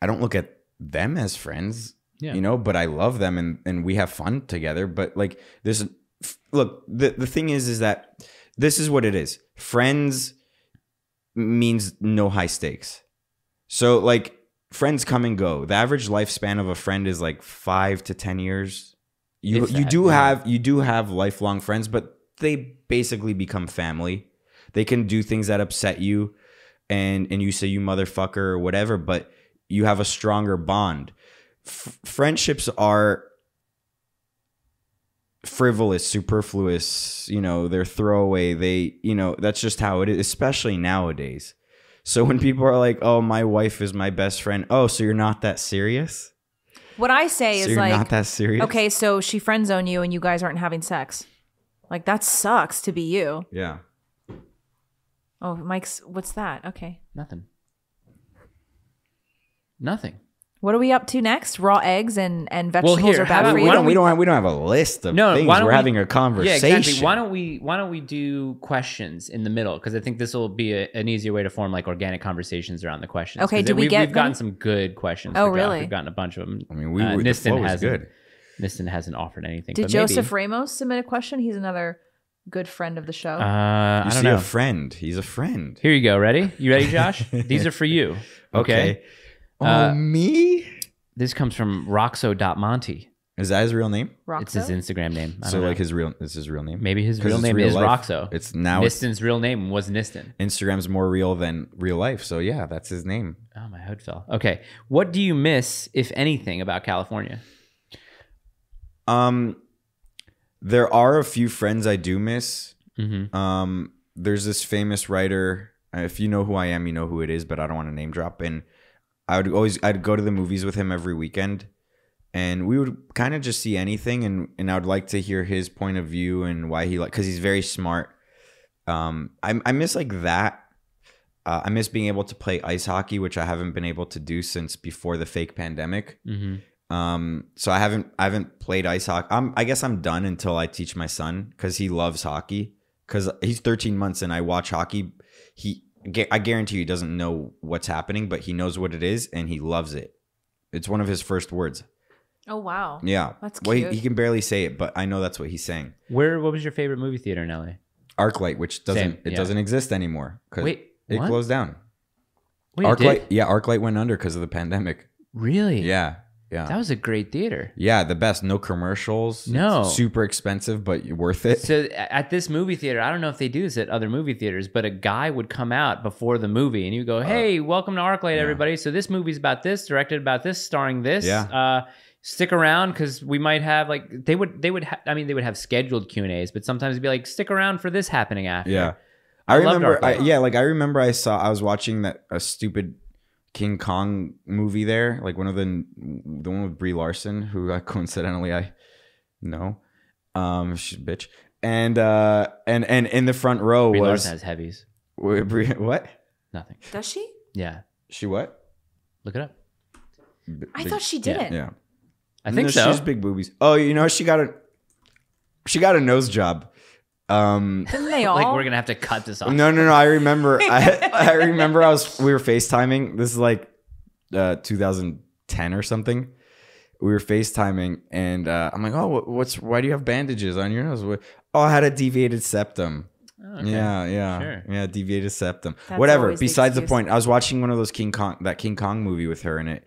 don't look at them as friends, you know, but I love them and we have fun together. But like the thing is that this is what it is. Friends means no high stakes. So like, friends come and go. The average lifespan of a friend is like 5 to 10 years. You do have lifelong friends, but they basically become family. They can do things that upset you and you say you motherfucker or whatever, but you have a stronger bond. Friendships are frivolous, superfluous, you know, they're throwaway. That's just how it is, especially nowadays. So when people are like, "Oh, my wife is my best friend." Oh, so you're not that serious? What I say is, like, not that serious. Okay, so she friend zoned you and you guys aren't having sex. Like, that sucks to be you. Yeah. Oh, Mike's, what's that? Okay. Nothing. What are we up to next? Raw eggs and vegetables are bad for you. We don't have a list of things. We're having a conversation. Yeah, exactly. Why don't we do questions in the middle? Because I think this will be an easier way to form like organic conversations around the questions. Okay, we've gotten some good questions. Oh, really? We've gotten a bunch of them. I mean, Niston hasn't offered anything. Did Joseph Ramos submit a question? He's another good friend of the show. I don't know. A friend. He's a friend. Here you go. Ready? You ready, Josh? These are for you. Okay. Me? This comes from Roxo.Monty. Is that his real name? Roxo? It's his Instagram name. So like his real name? Maybe his real name is Roxo. It's now Niston's real name was Niston. Instagram's more real than real life. So yeah, that's his name. Oh, my hood fell. Okay. What do you miss, if anything, about California? There are a few friends I do miss. Mm-hmm. There's this famous writer. If you know who I am, you know who it is, but I don't want to name drop. And I'd go to the movies with him every weekend, and we would kind of just see anything, and I would like to hear his point of view and why because he's very smart. I miss like that. I miss being able to play ice hockey, which I haven't been able to do since before the fake pandemic. Mm-hmm. So I haven't played ice hockey. I guess I'm done until I teach my son, because he loves hockey. Because he's 13 months and I watch hockey. I guarantee you he doesn't know what's happening, but he knows what it is and he loves it. It's one of his first words. Oh, wow. Yeah. That's cute. Well, he can barely say it, but I know that's what he's saying. What was your favorite movie theater in LA? ArcLight, which doesn't doesn't exist anymore because it closed down. Wait, ArcLight, ArcLight went under because of the pandemic. Really? Yeah. That was a great theater. Yeah, the best. No commercials. No. It's super expensive, but worth it. So at this movie theater, I don't know if they do this at other movie theaters, but a guy would come out before the movie and you go, hey, welcome to ArcLight, everybody. So this movie's about this, directed about this, starring this. Yeah. Stick around because we might have they would have scheduled Q&As, but sometimes it'd be like, stick around for this happening after. Yeah. I remember I was watching a stupid King Kong movie there, like one of the one with Brie Larson, who coincidentally I know, she's a bitch, and in the front row Brie Larson has heavies. What? Nothing. Does she? Yeah. She what? Look it up. I thought she didn't. Yeah. I think so. She has big boobies. Oh, she got a nose job. Didn't they all? Like we're gonna have to cut this off. No. I remember. I remember. We were FaceTiming. This is like 2010 or something. We were FaceTiming, and I'm like, "Oh, why do you have bandages on your nose?" Oh, I had a deviated septum. Oh, okay. Yeah, deviated septum. That's whatever. Besides the point, I was watching one of those King Kong movie with her in it.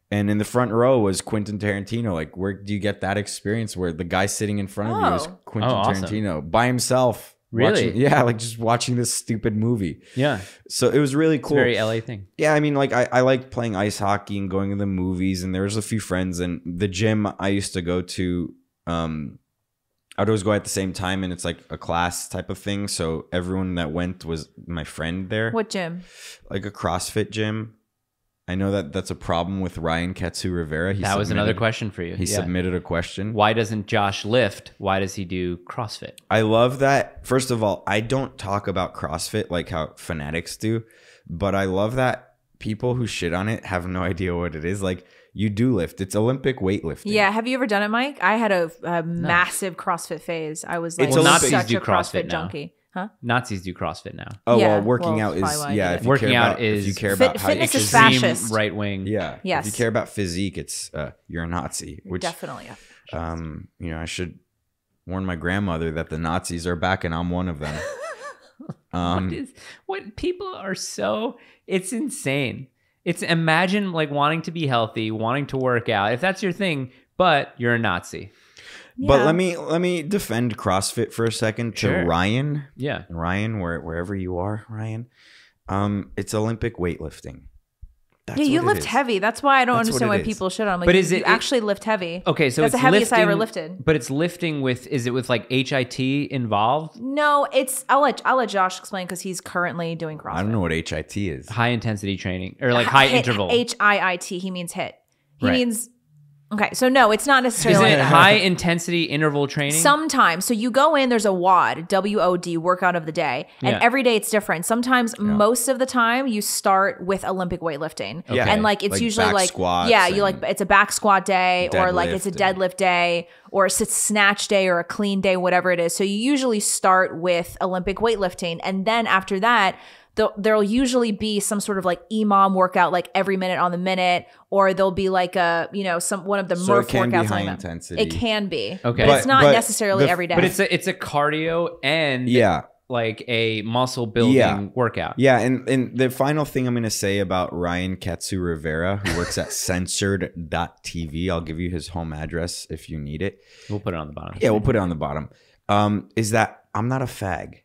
And in the front row was Quentin Tarantino. Like, where do you get that experience where the guy sitting in front of you is Quentin Tarantino by himself? Really? Just watching this stupid movie. Yeah. So it was really cool. It's a very LA thing. Yeah, I mean, like I liked playing ice hockey and going to the movies. And there was a few friends. And the gym I used to go to, I'd always go at the same time. And it's like a class type of thing. So everyone that went was my friend there. What gym? Like a CrossFit gym. I know that's a problem with Ryan Ketsu Rivera. That was another question for you. He submitted a question. Why doesn't Josh lift? Why does he do CrossFit? I love that. First of all, I don't talk about CrossFit like how fanatics do, but I love that people who shit on it have no idea what it is. Like, you do lift. It's Olympic weightlifting. Yeah. Have you ever done it, Mike? I had a massive CrossFit phase. I was like such a CrossFit junkie. Huh? Nazis do CrossFit now. Oh, well, working out is, if you care about how fitness is fascist. Right wing. Yeah. Yes. If you care about physique, it's you're a Nazi. Which definitely. I should warn my grandmother that the Nazis are back and I'm one of them. What people are so, it's insane. It's imagine like wanting to be healthy, wanting to work out. If that's your thing, but you're a Nazi. Yeah. But let me defend CrossFit for a second to Ryan. Yeah. Ryan, wherever you are, Ryan. It's Olympic weightlifting. That's you lift heavy. That's why I don't understand why people shit on. Like, but you actually lift heavy. Okay, so that's the heaviest I ever lifted. But it's lifting with. Is it with like HIT involved? No, it's. I'll let Josh explain because he's currently doing CrossFit. I don't know what HIT is. High intensity training or like high interval. HIIT. He means HIT. He means. Okay, so no, it's not necessarily. Is it high intensity interval training? Sometimes. So you go in, there's a WOD, WOD, workout of the day, and every day it's different. Sometimes, most of the time, you start with Olympic weightlifting. Okay. And like it's usually like, it's a back squat day, or like it's a deadlift day, or it's a snatch day, or a clean day, whatever it is. So you usually start with Olympic weightlifting. And then after that, there'll usually be some sort of like EMOM workout, like every minute on the minute, or there'll be like one of the Murph workouts. High intensity. It can be, okay, but it's not necessarily every day. But it's a cardio and like a muscle building workout. Yeah, and the final thing I'm going to say about Ryan Ketsu Rivera, who works at censored.tv, I'll give you his home address if you need it. We'll put it on the bottom. Yeah, we'll put it on the bottom. Is that I'm not a fag,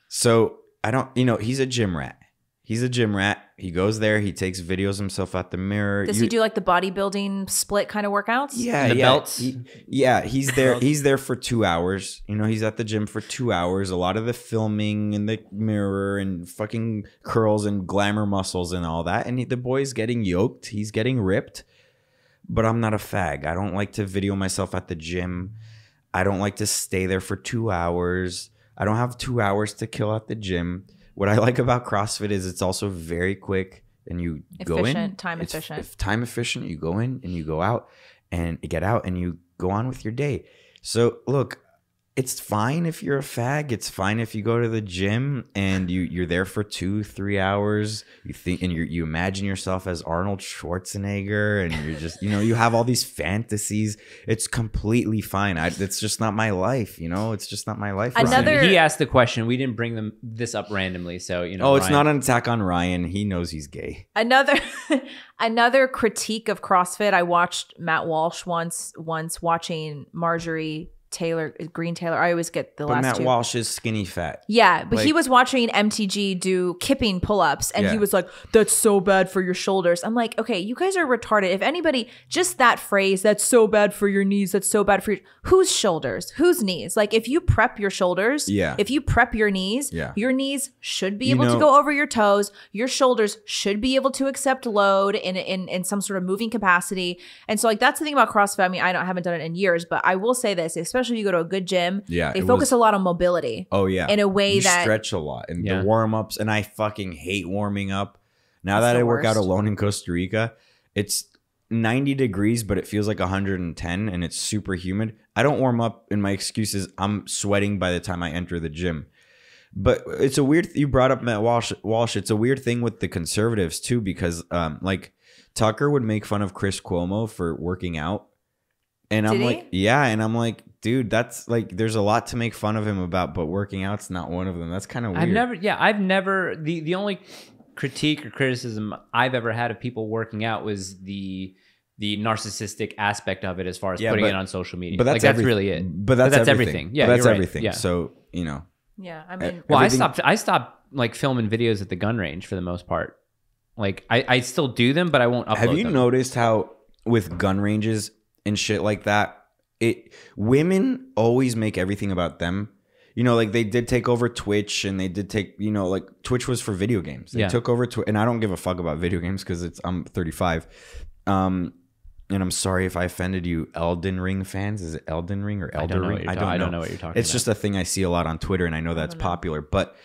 so. I don't, he's a gym rat. He's a gym rat. He goes there. He takes videos of himself at the mirror. Does he do like the bodybuilding split kind of workouts? Yeah. The belts? He's there. He's there for 2 hours. He's at the gym for 2 hours. A lot of the filming in the mirror and fucking curls and glamour muscles and all that. And the boy's getting yoked. He's getting ripped. But I'm not a fag. I don't like to video myself at the gym. I don't like to stay there for 2 hours. I don't have 2 hours to kill at the gym. What I like about CrossFit is it's also very quick and you go in. Time efficient. It's time efficient. You go in and you go out and you get out and you go on with your day. So look, it's fine if you're a fag. It's fine if you go to the gym and you're there for 2-3 hours. You think and you imagine yourself as Arnold Schwarzenegger, and you're just you have all these fantasies. It's completely fine. It's just not my life. It's just not my life. He asked the question. We didn't bring this up randomly, so Oh, it's not an attack on Ryan. He knows he's gay. Another critique of CrossFit. I watched Matt Walsh once watching Marjorie Green Taylor. I always get the last two. But Matt two. Walsh is skinny fat. Yeah, but he was watching MTG do kipping pull-ups, and he was like, "That's so bad for your shoulders." I'm like, okay, you guys are retarded. If anybody, just that phrase, "That's so bad for your knees," that's so bad for whose shoulders, whose knees? Like, if you prep your shoulders, if you prep your knees, your knees should be able to go over your toes. Your shoulders should be able to accept load in some sort of moving capacity. And so, like, that's the thing about CrossFit. I mean, I haven't done it in years, but I will say this, especially if you go to a good gym, they focus a lot on mobility. Oh yeah, in a way you that stretch a lot, and the warm ups. And I fucking hate warming up. Now that I work out alone in Costa Rica, it's 90 degrees, but it feels like 110, and it's super humid. I don't warm up, and my excuse is I'm sweating by the time I enter the gym. But it's a weird. You brought up Matt Walsh. It's a weird thing with the conservatives too, because like Tucker would make fun of Chris Cuomo for working out. And I'm like, yeah. And I'm like, dude, that's like, there's a lot to make fun of him about, but working out's not one of them. That's kind of weird. I've never, the only critique or criticism I've ever had of people working out was the narcissistic aspect of it as far as putting it on social media. But that's really it. But that's everything. Yeah, that's everything. Yeah. So, Yeah, I mean. Well, I stopped like filming videos at the gun range for the most part. Like, I still do them, but I won't upload them. Have you noticed how with gun ranges and shit like that, women always make everything about them? Like they did take over Twitch, and they did take, like Twitch was for video games. They took over Twitch, and I don't give a fuck about video games because I'm 35. And I'm sorry if I offended you, Elden Ring fans. Is it Elden Ring or Elder Ring? I don't know what you're talking about. It's just a thing I see a lot on Twitter, and I know that's popular. But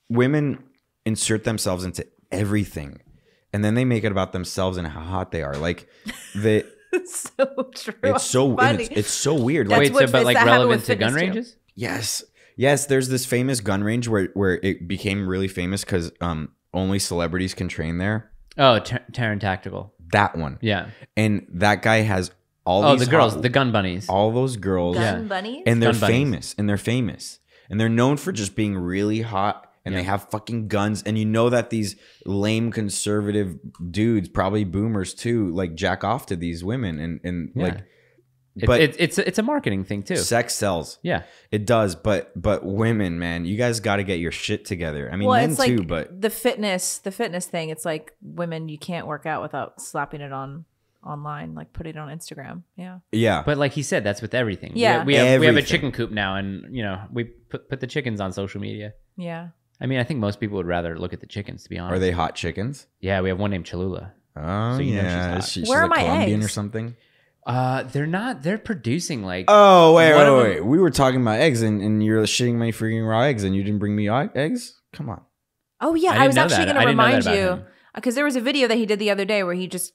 women insert themselves into everything, and then they make it about themselves and how hot they are. Like the. It's so true. It's so funny. It's so weird. Wait, but like relevant to gun ranges? Yes. There's this famous gun range where it became really famous because only celebrities can train there. Oh, Terran Tactical. That one. Yeah. And that guy has all these the girls, the gun bunnies. All those girls. Gun bunnies? And they're famous. And they're famous. And they're known for just being really hot. And they have fucking guns. And you know that these lame conservative dudes, probably boomers too, like jack off to these women. And like, but it's a marketing thing too. Sex sells. Yeah, it does. But women, man, you guys got to get your shit together. I mean, men too, but the fitness thing. It's like women, you can't work out without slapping it online, like putting it on Instagram. Yeah. But like he said, that's with everything. Yeah, we have a chicken coop now, and we put the chickens on social media. Yeah. I mean, I think most people would rather look at the chickens, to be honest. Are they hot chickens? Yeah, we have one named Cholula. Oh, so you know she's Where are like my Colombian eggs? Or something? They're not. They're producing like. Oh, wait. We were talking about eggs, and you're shitting my freaking raw eggs, and you didn't bring me eggs? Come on. Oh, yeah. I was actually going to remind you, because there was a video that he did the other day where he just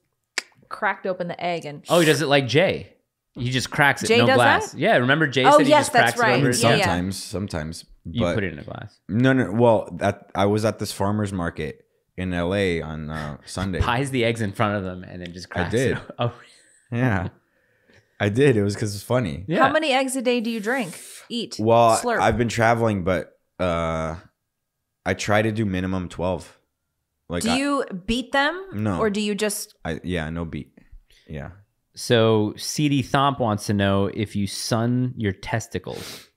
cracked open the egg. And oh, he does it like Jay. He just cracks it, Jay no does glass. That? Yeah, remember Jay said he just cracks right. it over? Sometimes. You put it in a glass. No. Well, I was at this farmer's market in LA on Sunday. Pies the eggs in front of them and then just cracks it. Oh, yeah. I did. It was because it's funny. Yeah. How many eggs a day do you eat? Well, slurp? I've been traveling, but I try to do minimum 12. Like, do you beat them? No. Or do you just... no beat. Yeah. So CD Thomp wants to know if you sun your testicles.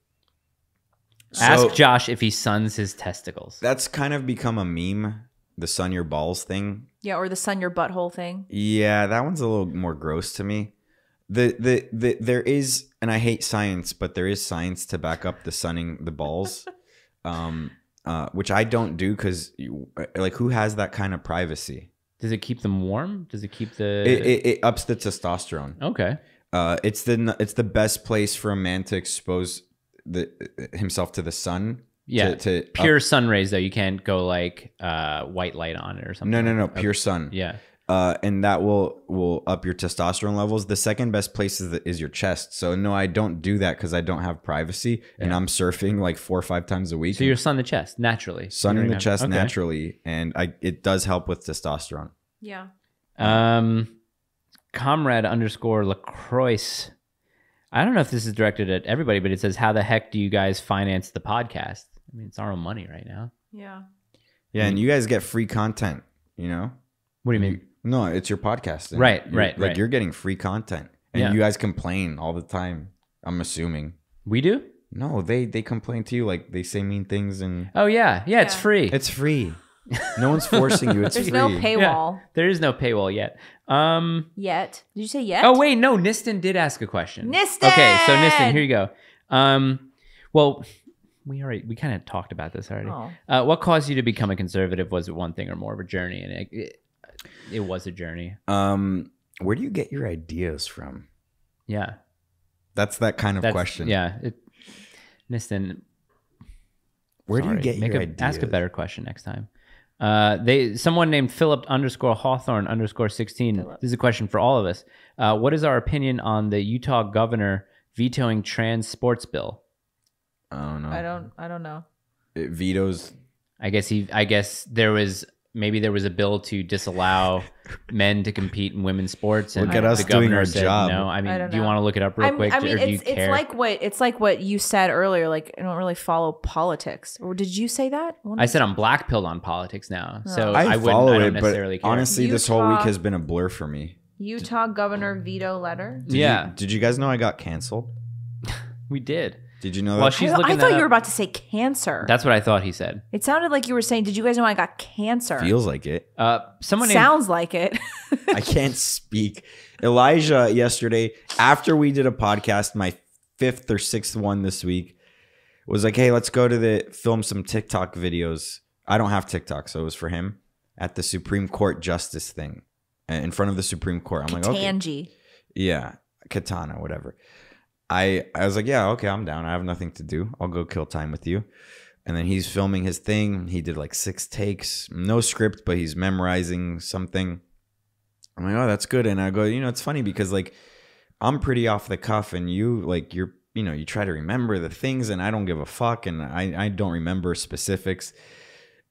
Ask Josh if he suns his testicles. That's kind of become a meme, the sun your balls thing. Yeah, or the sun your butthole thing. Yeah, that one's a little more gross to me. There is, and I hate science, but there is science to back up the sunning the balls, which I don't do because, like, who has that kind of privacy? Does it keep them warm? Does it keep the... It ups the testosterone. Okay. It's the best place for a man to expose himself to the sun. Yeah. To pure sun rays, though. You can't go like white light on it or something. No. Pure sun. Yeah. and that will up your testosterone levels. The second best place is your chest. So no, I don't do that because I don't have privacy, and I'm surfing like 4 or 5 times a week. So you're sun the chest naturally. Sunning the chest naturally, and it does help with testosterone. Yeah. Comrade _ Lacroix. I don't know if this is directed at everybody, but it says, "How the heck do you guys finance the podcast?" I mean, it's our own money right now. Yeah. Yeah, and you guys get free content. You know. What do you mean? No, it's your podcast. Right. Like you're getting free content, and you guys complain all the time. I'm assuming we do. No, they complain to you, like they say mean things and. Oh yeah, it's free. It's free. No one's forcing you. It's There's free. no paywall. Yeah, there is no paywall yet. Yet? Did you say yet? Oh wait, no. Niston did ask a question. Niston. Okay, so Niston, here you go. Well, we kind of talked about this already. Oh. What caused you to become a conservative? Was it one thing or more of a journey? And it was a journey. Where do you get your ideas from? Yeah, that's that kind of question. Yeah, Niston. Where do you get your ideas? Ask a better question next time. Someone named Philip _ Hawthorne _ 16. This is a question for all of us. What is our opinion on the Utah governor vetoing trans sports bill? I don't know. I don't know. It vetoes. I guess there was a bill to disallow men to compete in women's sports, and look at us the governor doing our said job. no. I mean, do you want to look it up real quick? I mean, or do you care? it's like what you said earlier. Like, I don't really follow politics. Or did you say that? I said I'm black-pilled on politics now, so I don't necessarily care. Honestly, this whole week has been a blur for me. Utah governor veto letter. Did you guys know I got canceled? We did. Did you know that? Well, I thought you were about to say cancer. That's what I thought he said. It sounded like you were saying, "Did you guys know I got cancer?" Feels like it. Sounds like it. I can't speak. Elijah yesterday, after we did a podcast, my 5th or 6th one this week, was like, "Hey, let's go to film some TikTok videos." I don't have TikTok, so it was for him at the Supreme Court justice thing in front of the Supreme Court. I'm like, okay, yeah, Katana, whatever. I was like, yeah, okay, I'm down. I have nothing to do. I'll go kill time with you. And then he's filming his thing. He did like 6 takes, no script, but he's memorizing something. I'm like, oh, that's good. And I go, it's funny because like I'm pretty off the cuff, and you try to remember the things, and I don't give a fuck, and I don't remember specifics.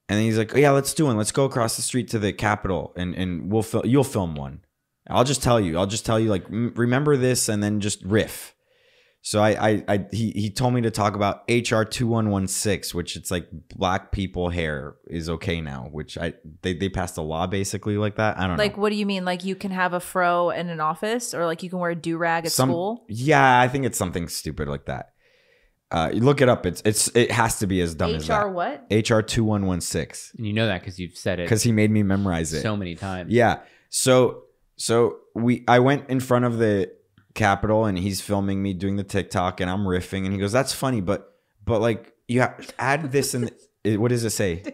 And then he's like, oh, yeah, let's do one. Let's go across the street to the Capitol, and you'll film one. I'll just tell you like, remember this, and then just riff. So he told me to talk about HR 2116, which it's like black people hair is okay now, which they passed a law basically like that. I don't know. Like, what do you mean? Like you can have a fro in an office, or like you can wear a do-rag at school? Yeah, I think it's something stupid like that. You look it up. It has to be as dumb as that. HR what? HR 2116. And you know that because you've said it. Because he made me memorize it so many times. Yeah. So I went in front of the Capitol, and he's filming me doing the TikTok, and I'm riffing, and he goes, "That's funny, but like you add this and what does it say?"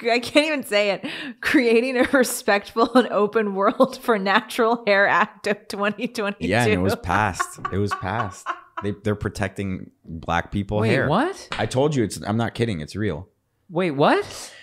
I can't even say it. Creating a respectful and open world for Natural Hair Act of 2022. Yeah, and it was passed. They're protecting black people hair. Wait, what? I told you I'm not kidding. It's real. Wait, what?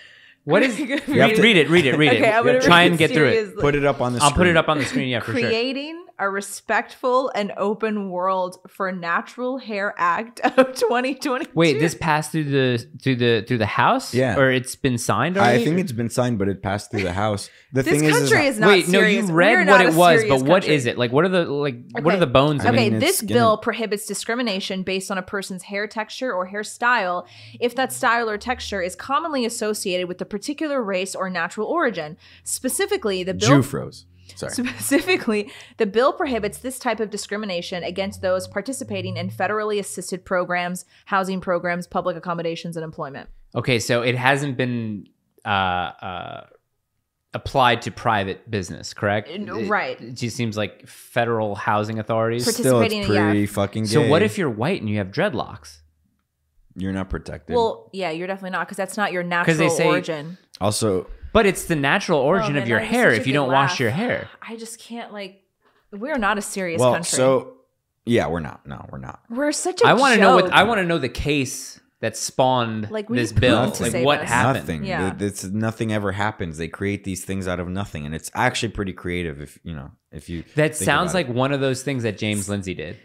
What is? Read it. Okay, I'm gonna try and get through it. Put it up on the screen. I'll put it up on the screen. Yeah, for sure. Creating a respectful and open world for Natural Hair Act of 2022. Wait, this passed through the House? Yeah, or it's been signed already? I think it's been signed, but it passed through the House. This country is not wait, serious. No, you read what it was, but what is it? Like, what are the bones? Okay, this bill prohibits discrimination based on a person's hair texture or hairstyle if that style or texture is commonly associated with a particular race or natural origin. Specifically, the bill Specifically, the bill prohibits this type of discrimination against those participating in federally assisted programs, housing programs, public accommodations, and employment. Okay, so it hasn't been applied to private business, correct? Right. It just seems like federal housing authorities. Still, it's pretty fucking gay. So what if you're white and you have dreadlocks? You're not protected. Well, yeah, you're definitely not, because that's not your natural origin. Also... But it's the natural origin of your hair if you don't wash your hair. I just can't, we're not a serious country. So, yeah, we're not. No, we're not. We're such a I want to know the case that spawned like, this bill? Nothing. Like what happened? Nothing. Yeah. Nothing ever happens. They create these things out of nothing, and it's actually pretty creative. If you that sounds like one of those things that James Lindsay did,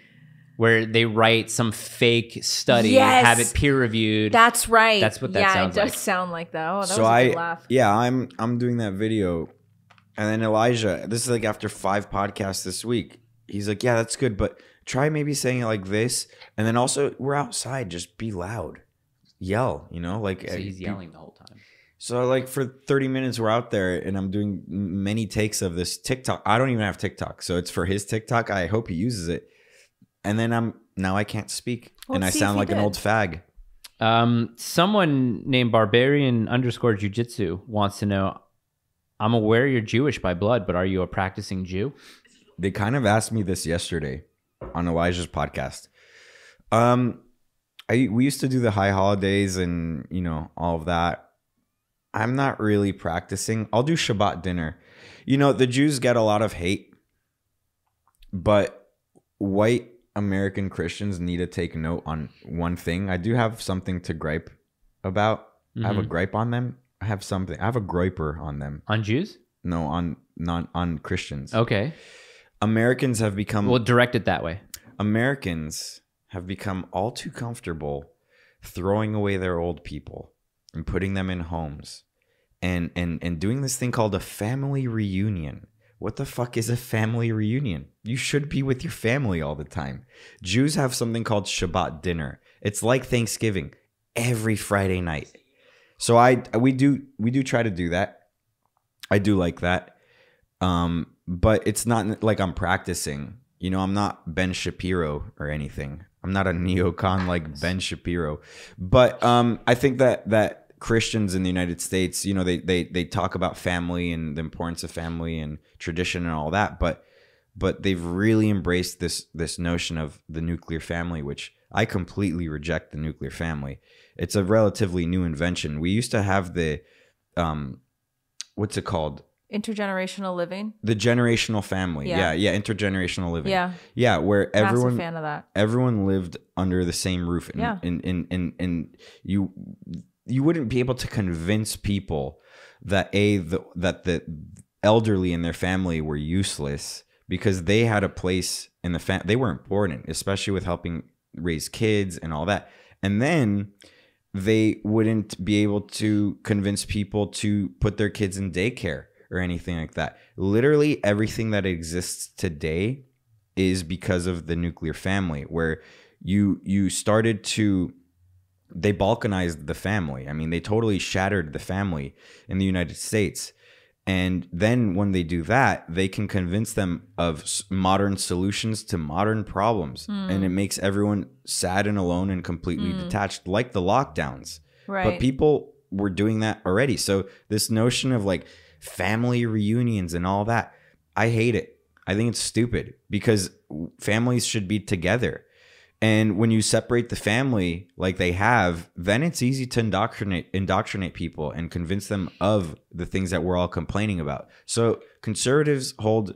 where they write some fake study, have it peer reviewed. That's right. That's what that sounds like. Yeah, it does sound like that. Oh, that so was a good laugh. Yeah, I'm doing that video, and then Elijah. This is like after 5 podcasts this week. He's like, yeah, that's good, but try maybe saying it like this, and then also we're outside. Just be loud, yell. Like so he's yelling the whole time. So like for 30 minutes we're out there, and I'm doing many takes of this TikTok. I don't even have TikTok, so it's for his TikTok. I hope he uses it. And then now I can't speak, and I sound like an old fag. Someone named Barbarian_Jiu-Jitsu wants to know, I'm aware you're Jewish by blood, but are you a practicing Jew? They kind of asked me this yesterday on Elijah's podcast. We used to do the high holidays and all of that. I'm not really practicing. I'll do Shabbat dinner. The Jews get a lot of hate, but white American Christians need to take note on one thing. I do have something to gripe about. I have a gripe on them. I have a griper on them. On Jews? No, on Christians. Okay. Americans have become... We'll direct it that way. Americans have become all too comfortable throwing away their old people and putting them in homes and doing this thing called a family reunion. What the fuck is a family reunion? You should be with your family all the time. Jews have something called Shabbat dinner. It's like Thanksgiving every Friday night. So we do try to do that. I do like that. But it's not like I'm practicing. I'm not Ben Shapiro or anything. I'm not a neocon like Ben Shapiro. But I think that Christians in the United States, they talk about family and the importance of family and tradition and all that, but they've really embraced this notion of the nuclear family, which I completely reject. The nuclear family. It's a relatively new invention. We used to have the what's it called? Intergenerational living. The generational family. Yeah, intergenerational living. Yeah, where massive fan of that. Everyone lived under the same roof. And you wouldn't be able to convince people that the elderly in their family were useless because they had a place in the family. They were important, especially with helping raise kids and all that. And then they wouldn't be able to convince people to put their kids in daycare or anything like that. Literally everything that exists today is because of the nuclear family, where you started to... They balkanized the family. I mean, they totally shattered the family in the United States. And then when they do that, they can convince them of modern solutions to modern problems. And it makes everyone sad and alone and completely detached, like the lockdowns. Right. But people were doing that already. So this notion of like family reunions and all that, I hate it. I think it's stupid because families should be together. And when you separate the family like they have, then it's easy to indoctrinate people and convince them of the things that we're all complaining about. So conservatives hold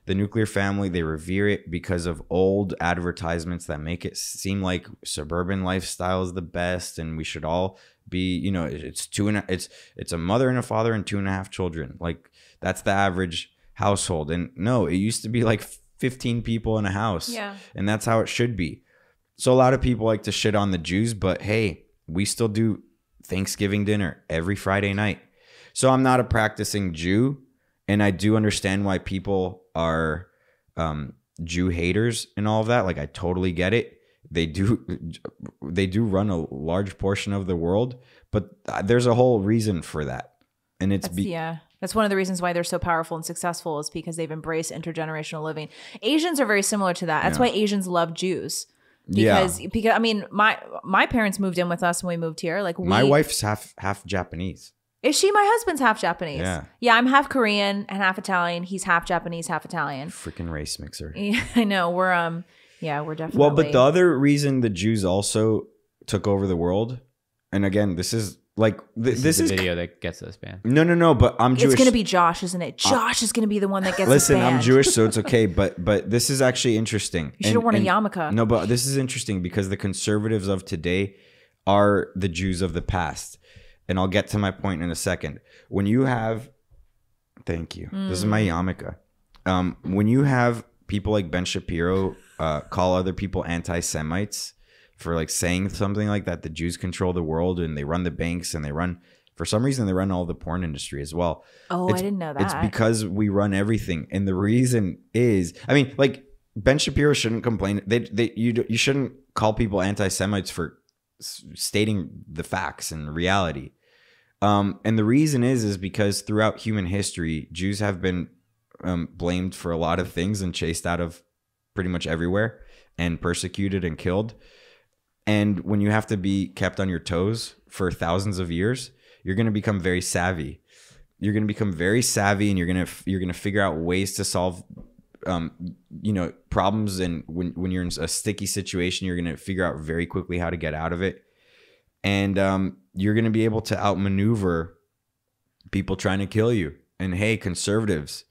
the nuclear family. They revere it because of old advertisements that make it seem like suburban lifestyle is the best, and we should all be, it's a mother and a father and 2.5 children. Like that's the average household. And no, it used to be like 15 people in a house. Yeah. And that's how it should be. So a lot of people like to shit on the Jews, but hey, we still do Thanksgiving dinner every Friday night. So I'm not a practicing Jew, and I do understand why people are Jew haters and all of that. Like I totally get it. They do run a large portion of the world, but there's a whole reason for that. And it's that's one of the reasons why they're so powerful and successful, is because they've embraced intergenerational living. Asians are very similar to that. That's why Asians love Jews. Because I mean, my parents moved in with us when we moved here. Like my wife's half Japanese. Is she? My husband's half Japanese. Yeah, I'm half Korean and half Italian. He's half Japanese, half Italian. Freaking race mixer. Yeah, I know. We're definitely... Well, but the other reason the Jews also took over the world, and again, this is like this is the video that gets us banned. No, but I'm Jewish. It's gonna be Josh, isn't it? Josh is gonna be the one that gets us banned. I'm Jewish, so it's okay. But this is actually interesting. You should have worn a yarmulke. No, but this is interesting because the conservatives of today are the Jews of the past. And I'll get to my point in a second. When you have, thank you. This is my yarmulke. When you have people like Ben Shapiro call other people anti-Semites for like saying something like that, the Jews control the world and they run the banks and for some reason they run all the porn industry as well. Oh, I didn't know that. It's because we run everything. And the reason is, I mean, like Ben Shapiro shouldn't complain. You shouldn't call people anti-Semites for stating the facts and reality. And the reason is because throughout human history, Jews have been blamed for a lot of things and chased out of pretty much everywhere and persecuted and killed. And when you have to be kept on your toes for thousands of years, you're going to become very savvy. You're going to become very savvy, and you're going to figure out ways to solve problems. And when you're in a sticky situation, you're going to figure out very quickly how to get out of it. And you're going to be able to outmaneuver people trying to kill you. And hey, conservatives,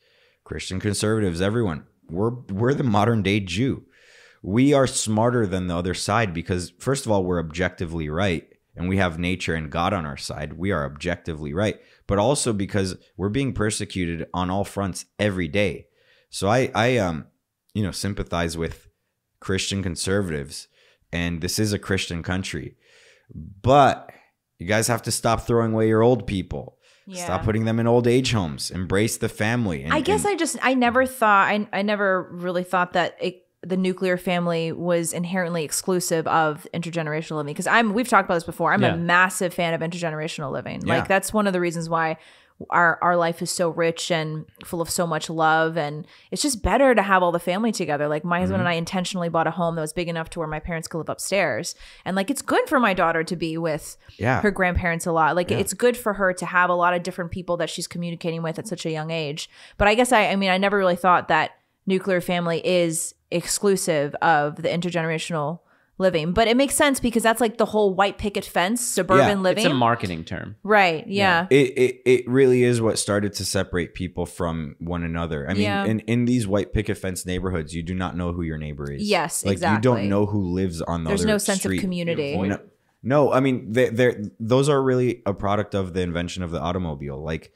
Christian conservatives, everyone, we're the modern day Jew. We are smarter than the other side because, first of all, we're objectively right. And we have nature and God on our side. We are objectively right. But also because we're being persecuted on all fronts every day. So I sympathize with Christian conservatives. And this is a Christian country. But you guys have to stop throwing away your old people. Yeah. Stop putting them in old age homes. Embrace the family. I never really thought that the nuclear family was inherently exclusive of intergenerational living. Because we've talked about this before. I'm a massive fan of intergenerational living. Yeah. Like that's one of the reasons why our life is so rich and full of so much love, and it's just better to have all the family together. Like my husband and I intentionally bought a home that was big enough to where my parents could live upstairs, and like it's good for my daughter to be with her grandparents a lot. Like it's good for her to have a lot of different people that she's communicating with at such a young age. But I guess I never really thought that nuclear family is exclusive of the intergenerational living, but it makes sense because that's like the whole white picket fence suburban living. It's a marketing term, right? Yeah. It really is what started to separate people from one another. I mean, in these white picket fence neighborhoods, you do not know who your neighbor is. Yes, like exactly. You don't know who lives on the There's other no sense street. Of community. No, I mean, those are really a product of the invention of the automobile. Like,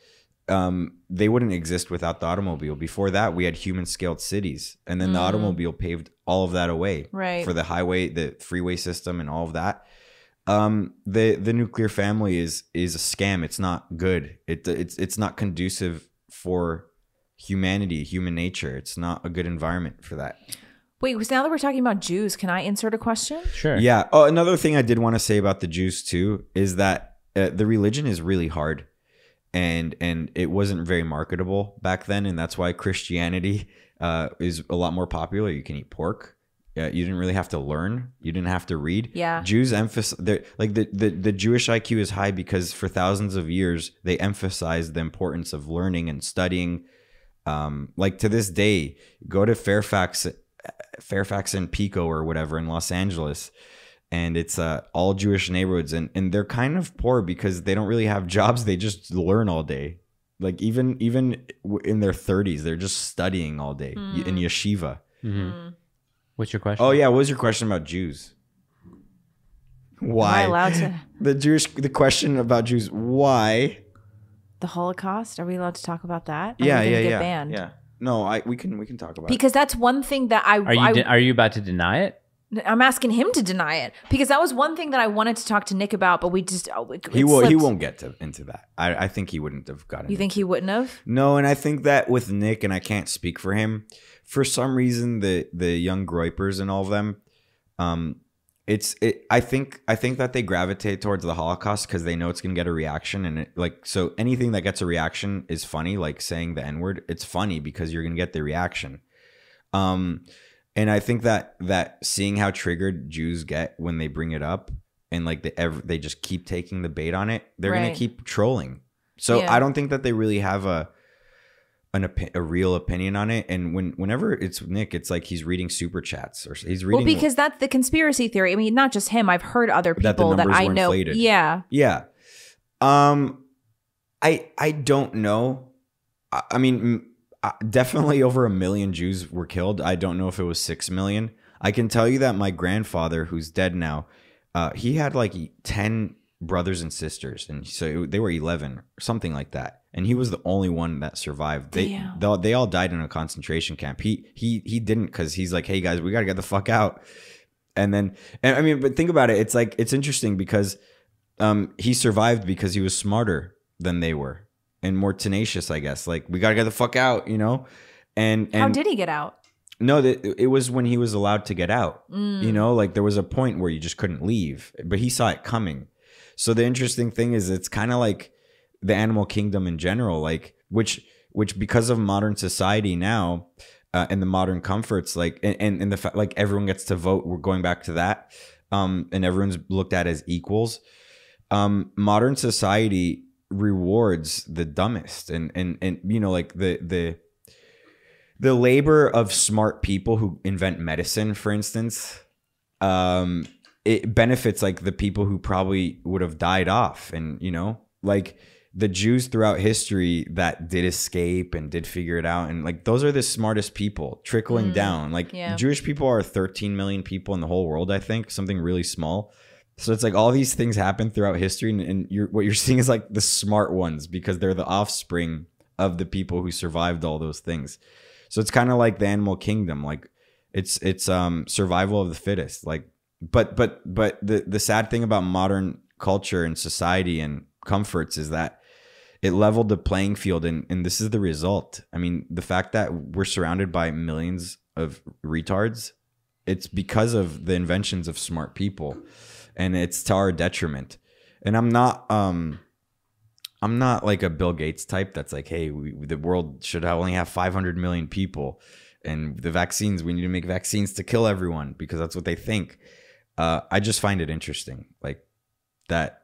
they wouldn't exist without the automobile. Before that, we had human-scaled cities, and then the automobile paved all of that away for the highway, the freeway system, and all of that. The nuclear family is a scam. It's not good. It's not conducive for humanity, human nature. It's not a good environment for that. Wait, now that we're talking about Jews, can I insert a question? Sure. Yeah. Oh, another thing I did want to say about the Jews too is that the religion is really hard. And it wasn't very marketable back then, and that's why Christianity is a lot more popular. You can eat pork. You didn't really have to learn. You didn't have to read. Yeah. Jews emphasize like the Jewish IQ is high because for thousands of years they emphasized the importance of learning and studying. Like to this day, go to Fairfax and Pico or whatever in Los Angeles. And it's all Jewish neighborhoods, and they're kind of poor because they don't really have jobs. They just learn all day. Like even in their 30s, they're just studying all day in yeshiva. Mm-hmm. What's your question? Oh yeah, what was your question about Jews? Why? Am I allowed to? The question about Jews. Why? The Holocaust? Are we allowed to talk about that? Yeah. Get banned? Yeah. No, we can talk about because that's one thing that Are you about to deny it? I'm asking him to deny it because that was one thing that I wanted to talk to Nick about, but we just he won't get into that. I think he wouldn't have gotten. You think he wouldn't have? No, and I think that with Nick, and I can't speak for him. For some reason, the young groypers and all of them, I think that they gravitate towards the Holocaust because they know it's gonna get a reaction, and so anything that gets a reaction is funny. Like saying the N-word, it's funny because you're gonna get the reaction. And I think that seeing how triggered Jews get when they bring it up and like they just keep taking the bait on it, they're going to keep trolling. So I don't think that they really have a real opinion on it. And whenever it's Nick, it's like he's reading super chats or he's reading. Well, because that's the conspiracy theory. I mean, not just him. I've heard other people that I know. Inflated. Yeah. Yeah. I don't know. I mean, definitely over 1 million Jews were killed. I don't know if it was 6 million. I can tell you that my grandfather, who's dead now, he had like 10 brothers and sisters, and so they were 11 or something like that, and he was the only one that survived. They all died in a concentration camp. He didn't, because he's like, hey guys, we gotta get the fuck out. And I mean, but think about it, it's like, it's interesting because he survived because he was smarter than they were and more tenacious, I guess. Like, we gotta get the fuck out, you know. And how did he get out? No, it was when he was allowed to get out. You know, like there was a point where you just couldn't leave, but he saw it coming. So the interesting thing is, it's kind of like the animal kingdom in general, like which because of modern society now and the modern comforts, like and the fact, like, everyone gets to vote. We're going back to that, and everyone's looked at as equals. Modern society rewards the dumbest, and you know, like the labor of smart people who invent medicine, for instance, it benefits like the people who probably would have died off. And, you know, like the Jews throughout history that did escape and did figure it out. And like, those are the smartest people trickling down. Like Jewish people are 13 million people in the whole world, I think, something really small. So it's like all these things happen throughout history. And what you're seeing is like the smart ones, because they're the offspring of the people who survived all those things. So it's kind of like the animal kingdom. Like it's survival of the fittest. Like, but the sad thing about modern culture and society and comforts is that it leveled the playing field, and this is the result. I mean, the fact that we're surrounded by millions of retards, it's because of the inventions of smart people, and it's to our detriment. And I'm not like a Bill Gates type that's like, hey, the world should only have 500 million people, and the vaccines, we need to make vaccines to kill everyone because that's what they think. I just find it interesting, like that,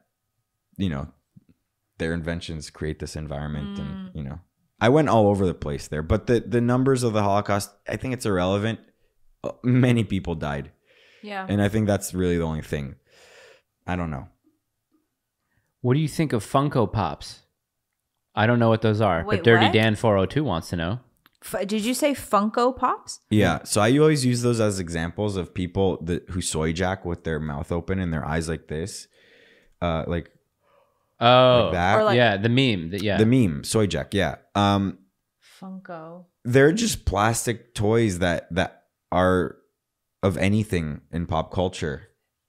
you know, their inventions create this environment. And, you know, I went all over the place there, but the numbers of the Holocaust, I think it's irrelevant. Many people died. Yeah. And I think that's really the only thing. I don't know. What do you think of Funko Pops? I don't know what those are, Wait, but Dirty what? Dan 402 wants to know. Did you say Funko Pops? Yeah. So I always use those as examples of people who soy jack with their mouth open and their eyes like this. Like that. Or like, yeah, the meme. The meme, soy jack, yeah. Funko. They're just plastic toys that are of anything in pop culture.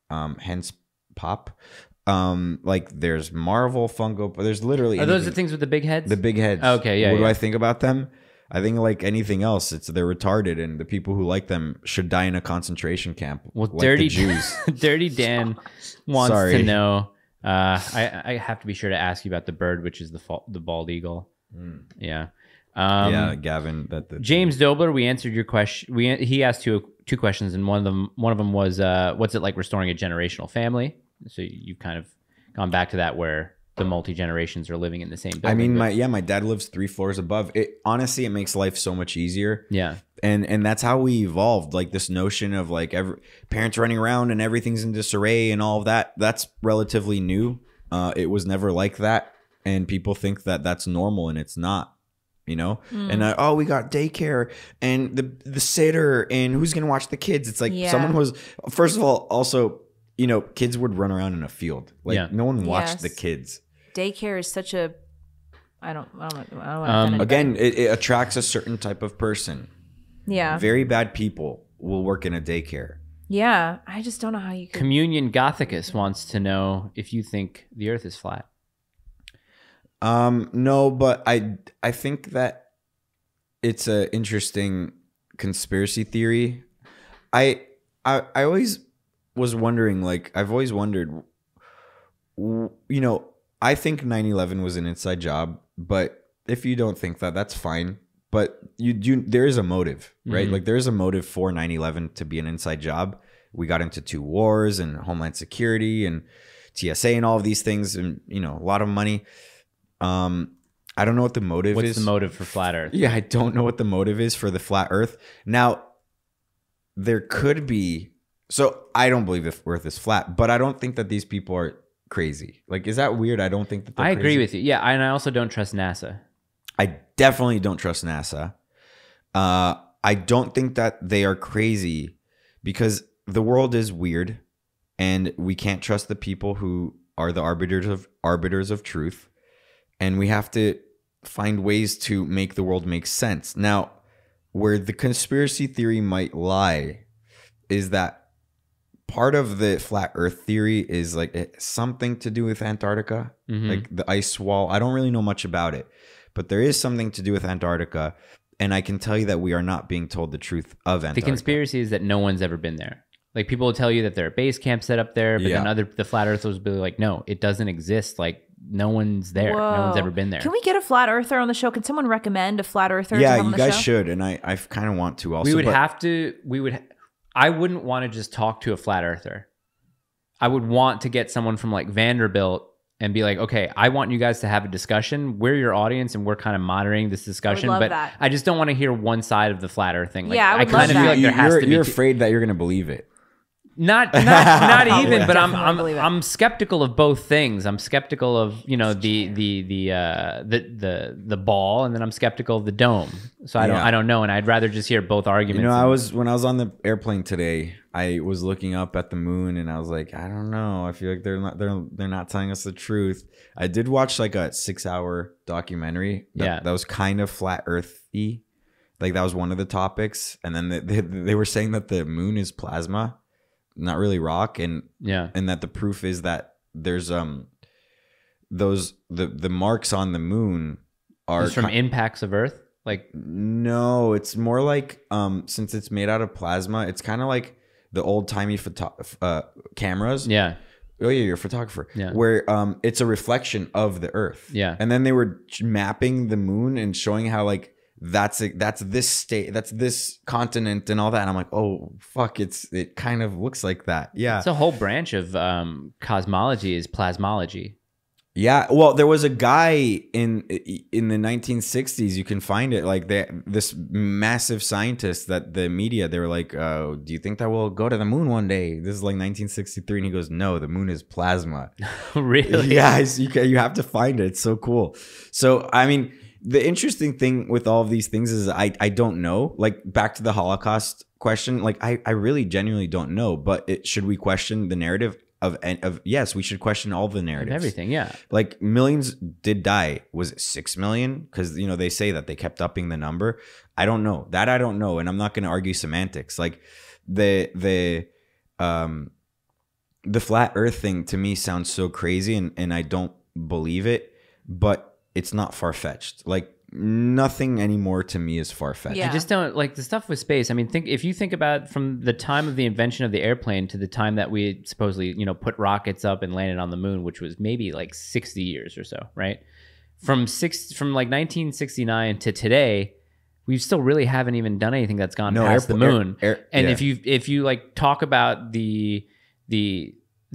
Hence pop. Like there's Marvel Funko, but there's literally anything. Those the things with the big heads? The big heads. Okay, yeah. What do I think about them? I think like anything else, they're retarded, and the people who like them should die in a concentration camp. Well, like Dirty the Jews. Dirty Dan wants to know. I have to be sure to ask you about the bird, which is the bald eagle. Yeah. Yeah, Gavin. James Dobler, we answered your question. He asked two questions, and one of them was, what's it like restoring a generational family? So you've kind of gone back to that, where the multi-generations are living in the same building. I mean, my dad lives 3 floors above. Honestly, it makes life so much easier. Yeah. And that's how we evolved. Like this notion of like parents running around and everything's in disarray and all of that. That's relatively new. It was never like that. And people think that that's normal, and it's not, you know? And we got daycare and the sitter and who's going to watch the kids. It's like someone was, first of all, also, you know, kids would run around in a field. Like no one watched the kids. Daycare is such a, I don't know. Again, it attracts a certain type of person. Yeah. Very bad people will work in a daycare. Yeah. I just don't know how you could. Communion Gothicus wants to know if you think the earth is flat. No, but I think that it's an interesting conspiracy theory. I always was wondering, like, I've always wondered, you know, I think 9/11 was an inside job, but if you don't think that, that's fine. But there is a motive, right? Like there is a motive for 9/11 to be an inside job. We got into 2 wars and Homeland Security and TSA and all of these things, and, you know, a lot of money. I don't know what the motive is. What's the motive for flat Earth? Yeah, I don't know what the motive is for the flat Earth. Now, there could be. So I don't believe the Earth is flat, but I don't think that these people are crazy. Like, is that weird? I don't think that they're crazy. Agree with you. Yeah, and I also don't trust NASA. I definitely don't trust NASA. I don't think that they are crazy, because the world is weird. and we can't trust the people who are the arbiters of truth, and we have to find ways to make the world make sense. Now, where the conspiracy theory might lie is that part of the flat earth theory is like something to do with Antarctica, like the ice wall. I don't really know much about it, but there is something to do with Antarctica. And I can tell you that we are not being told the truth of Antarctica. The conspiracy is that no one's ever been there. Like, people will tell you that there are base camps set up there, but then the flat earthers will be like, no, it doesn't exist. Like, no one's there. Whoa. No one's ever been there. Can we get a flat earther on the show? Can someone recommend a flat earther? Yeah, you guys should. And I kind of want to also. I wouldn't want to just talk to a flat earther. I would want to get someone from like Vanderbilt and be like, okay, I want you guys to have a discussion. We're your audience and we're kind of moderating this discussion. But I just don't want to hear one side of the flat earth thing. Like, I would kind of feel like there has to be. You're afraid that you're going to believe it. Not even, but I'm skeptical of both things. I'm skeptical of, you know, the ball, and then I'm skeptical of the dome. So I don't know, and I'd rather just hear both arguments. You know, when I was on the airplane today, I was looking up at the moon, and I was like, I don't know. I feel like they're not telling us the truth. I did watch like a 6-hour documentary that was kind of flat earthy. Like, that was one of the topics, and then they were saying that the moon is plasma, not really rock, and that the proof is that there's the marks on the moon are just from impacts of Earth. Like, no, it's more like since it's made out of plasma, it's kind of like the old timey cameras. Yeah. Oh yeah, you're a photographer. Yeah. Where it's a reflection of the Earth. Yeah. And then they were mapping the moon and showing how like that's this state, that's this continent and all that. And I'm like, oh fuck, it kind of looks like that. Yeah. It's a whole branch of cosmology is plasmology. Yeah. Well, there was a guy in the 1960s, you can find it, like this massive scientist that the media, they were like, do you think that we'll go to the moon one day? This is like 1963. And he goes, no, the moon is plasma. Really? Yeah. You have to find it. It's so cool. So, I mean, the interesting thing with all of these things is I don't know. Like, back to the Holocaust question, like I really genuinely don't know. But should we question the narrative of yes, we should question all the narratives. Everything, yeah. Like, millions did die. Was it 6 million? Because, you know, they say that they kept upping the number. I don't know. That I don't know. And I'm not going to argue semantics. Like, the flat earth thing to me sounds so crazy, and I don't believe it. But it's not far-fetched. Like, nothing anymore to me is far-fetched. I just don't like the stuff with space. I mean, if you think about from the time of the invention of the airplane to the time that we supposedly, you know, put rockets up and landed on the moon, which was maybe like 60 years or so, right? From like 1969 to today, we still really haven't even done anything that's gone past the moon. If you like talk about the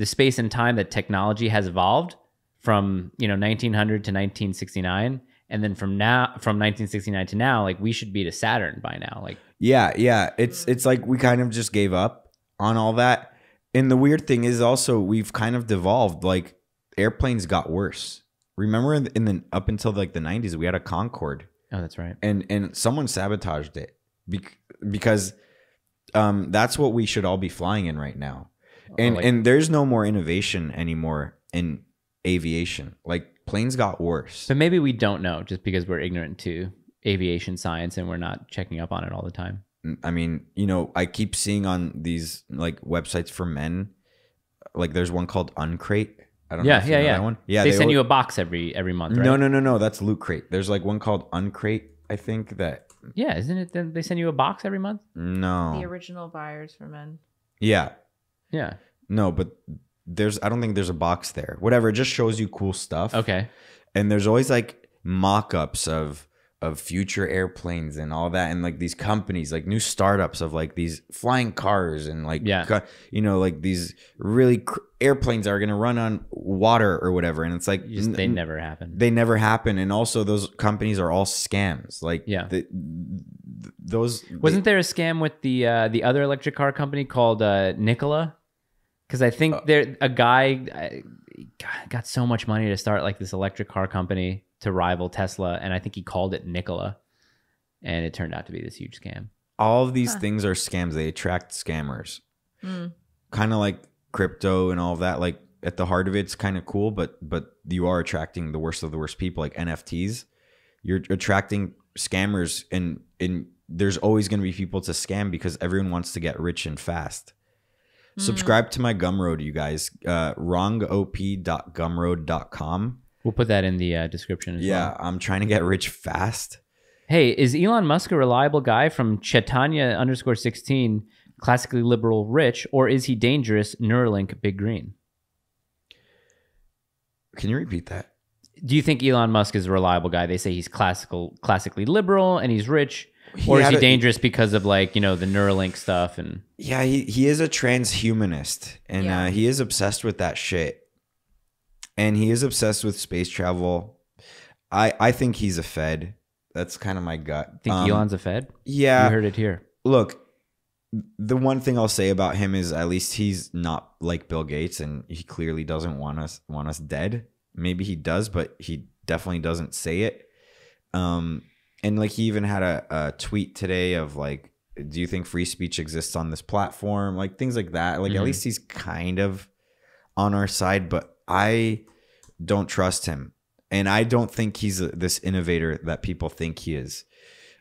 space and time that technology has evolved from, you know, 1900 to 1969, and then from 1969 to now, like, we should be to Saturn by now. Like, yeah, it's like we kind of just gave up on all that. And the weird thing is also we've kind of devolved. Like, airplanes got worse. Remember up until like the 90s, we had a Concorde. Oh, that's right. And someone sabotaged it because that's what we should all be flying in right now. And there's no more innovation anymore in aviation. Like, planes got worse. But maybe we don't know just because we're ignorant to aviation science and we're not checking up on it all the time. I mean, you know, I keep seeing on these like websites for men, like there's one called Uncrate. I don't know if you know that one. Yeah, they send you a box every month, right? No. That's Loot Crate. There's like one called Uncrate, I think that. Yeah, isn't it? Then they send you a box every month. No. The original buyers for men. Yeah. Yeah. No, but I don't think there's a box there. Whatever, it just shows you cool stuff. Okay. And there's always like mock-ups of future airplanes and all that, and like these companies, like new startups of like these flying cars and like you know, like these really airplanes that are going to run on water or whatever, and it's like they never happen. They never happen. And also those companies are all scams. Like, wasn't there a scam with the other electric car company called Nikola? Because I think a guy got so much money to start like this electric car company to rival Tesla, and I think he called it Nikola, and it turned out to be this huge scam. All of these things are scams. They attract scammers. Kind of like crypto and all of that, like at the heart of it's kind of cool, but you are attracting the worst of the worst people, like NFTs. You're attracting scammers, and there's always going to be people to scam because everyone wants to get rich and fast. Subscribe to my Gumroad, you guys. wrongop.gumroad.com. We'll put that in the description as well. Yeah, I'm trying to get rich fast. Hey, is Elon Musk a reliable guy from Chaitanya_16, classically liberal rich, or is he dangerous, Neuralink, big green? Can you repeat that? Do you think Elon Musk is a reliable guy? They say he's classically liberal and he's rich. Or is he dangerous because of, like, you know, the Neuralink stuff? And yeah, he is a transhumanist, and he is obsessed with that shit. And he is obsessed with space travel. I think he's a Fed. That's kind of my gut. Think Elon's a Fed? Yeah. You heard it here. Look, the one thing I'll say about him is at least he's not like Bill Gates, and he clearly doesn't want us dead. Maybe he does, but he definitely doesn't say it. And like he even had a tweet today of like, do you think free speech exists on this platform? Like things like that. Like at least he's kind of on our side, but I don't trust him. And I don't think he's this innovator that people think he is.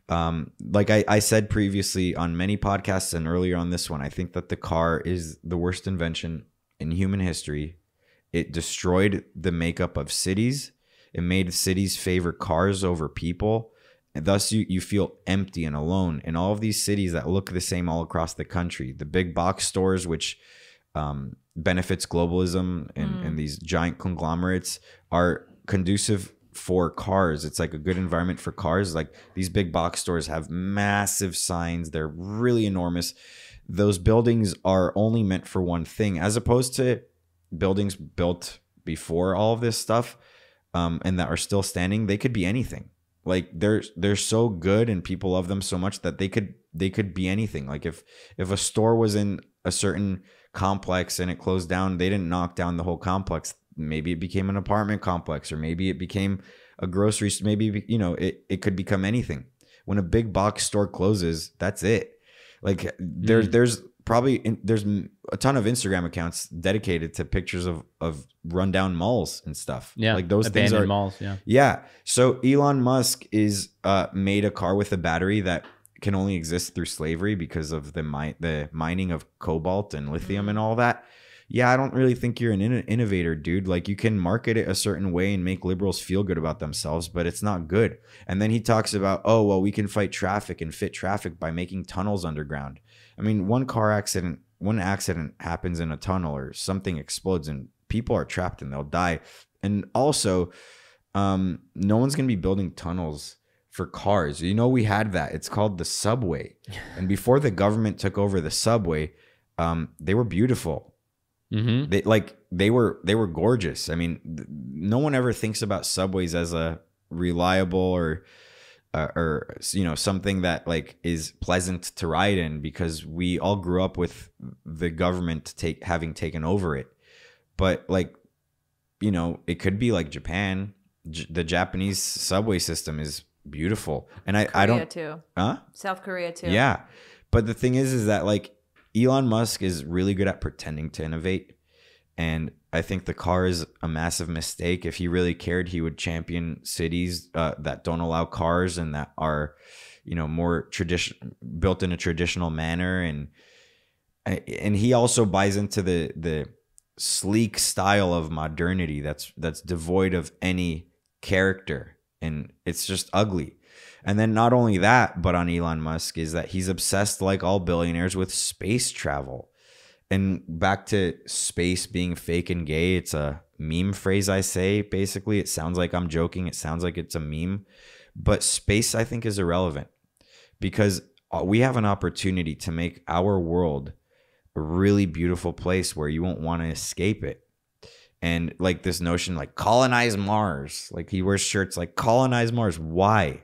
Like I said previously on many podcasts and earlier on this one, I think that the car is the worst invention in human history. It destroyed the makeup of cities. It made cities favor cars over people. And thus you feel empty and alone in all of these cities that look the same all across the country. The big box stores, which benefits globalism and these giant conglomerates, are conducive for cars. It's like a good environment for cars. Like these big box stores have massive signs. They're really enormous. Those buildings are only meant for one thing, as opposed to buildings built before all of this stuff and that are still standing. They could be anything. Like they're so good and people love them so much that they could be anything. Like if a store was in a certain complex and it closed down, they didn't knock down the whole complex. Maybe it became an apartment complex, or maybe it became a grocery store. Maybe, you know, it could become anything. When a big box store closes, that's it. Like there's there's a ton of Instagram accounts dedicated to pictures of rundown malls and stuff. Yeah, like those abandoned things are malls. Yeah, yeah. So Elon Musk is made a car with a battery that can only exist through slavery because of the mining of cobalt and lithium and all that. Yeah, I don't really think you're an innovator, dude. Like you can market it a certain way and make liberals feel good about themselves, but it's not good. And then he talks about, oh, well, we can fight traffic and fit traffic by making tunnels underground. I mean, one accident happens in a tunnel or something explodes and people are trapped and they'll die. And also, no one's going to be building tunnels for cars. You know, we had that. It's called the subway. And before the government took over the subway, they were beautiful. They were gorgeous. I mean, no one ever thinks about subways as a reliable or you know, something that like is pleasant to ride in, because we all grew up with the government having taken over it. But like, you know, it could be like Japan. The Japanese subway system is beautiful, and I don't too. South Korea too. Yeah, but the thing is that like Elon Musk is really good at pretending to innovate, and I think the car is a massive mistake. If he really cared, he would champion cities that don't allow cars and that are, you know, more built in a traditional manner, and he also buys into the sleek style of modernity that's devoid of any character, and it's just ugly. And then not only that, but on Elon Musk is that he's obsessed, like all billionaires, with space travel. And back to space being fake and gay, it's a meme phrase I say. Basically, it sounds like I'm joking. It sounds like it's a meme. But space, I think, is irrelevant, because we have an opportunity to make our world a really beautiful place where you won't want to escape it. And like this notion, like colonize Mars, like he wears shirts like colonize Mars. Why?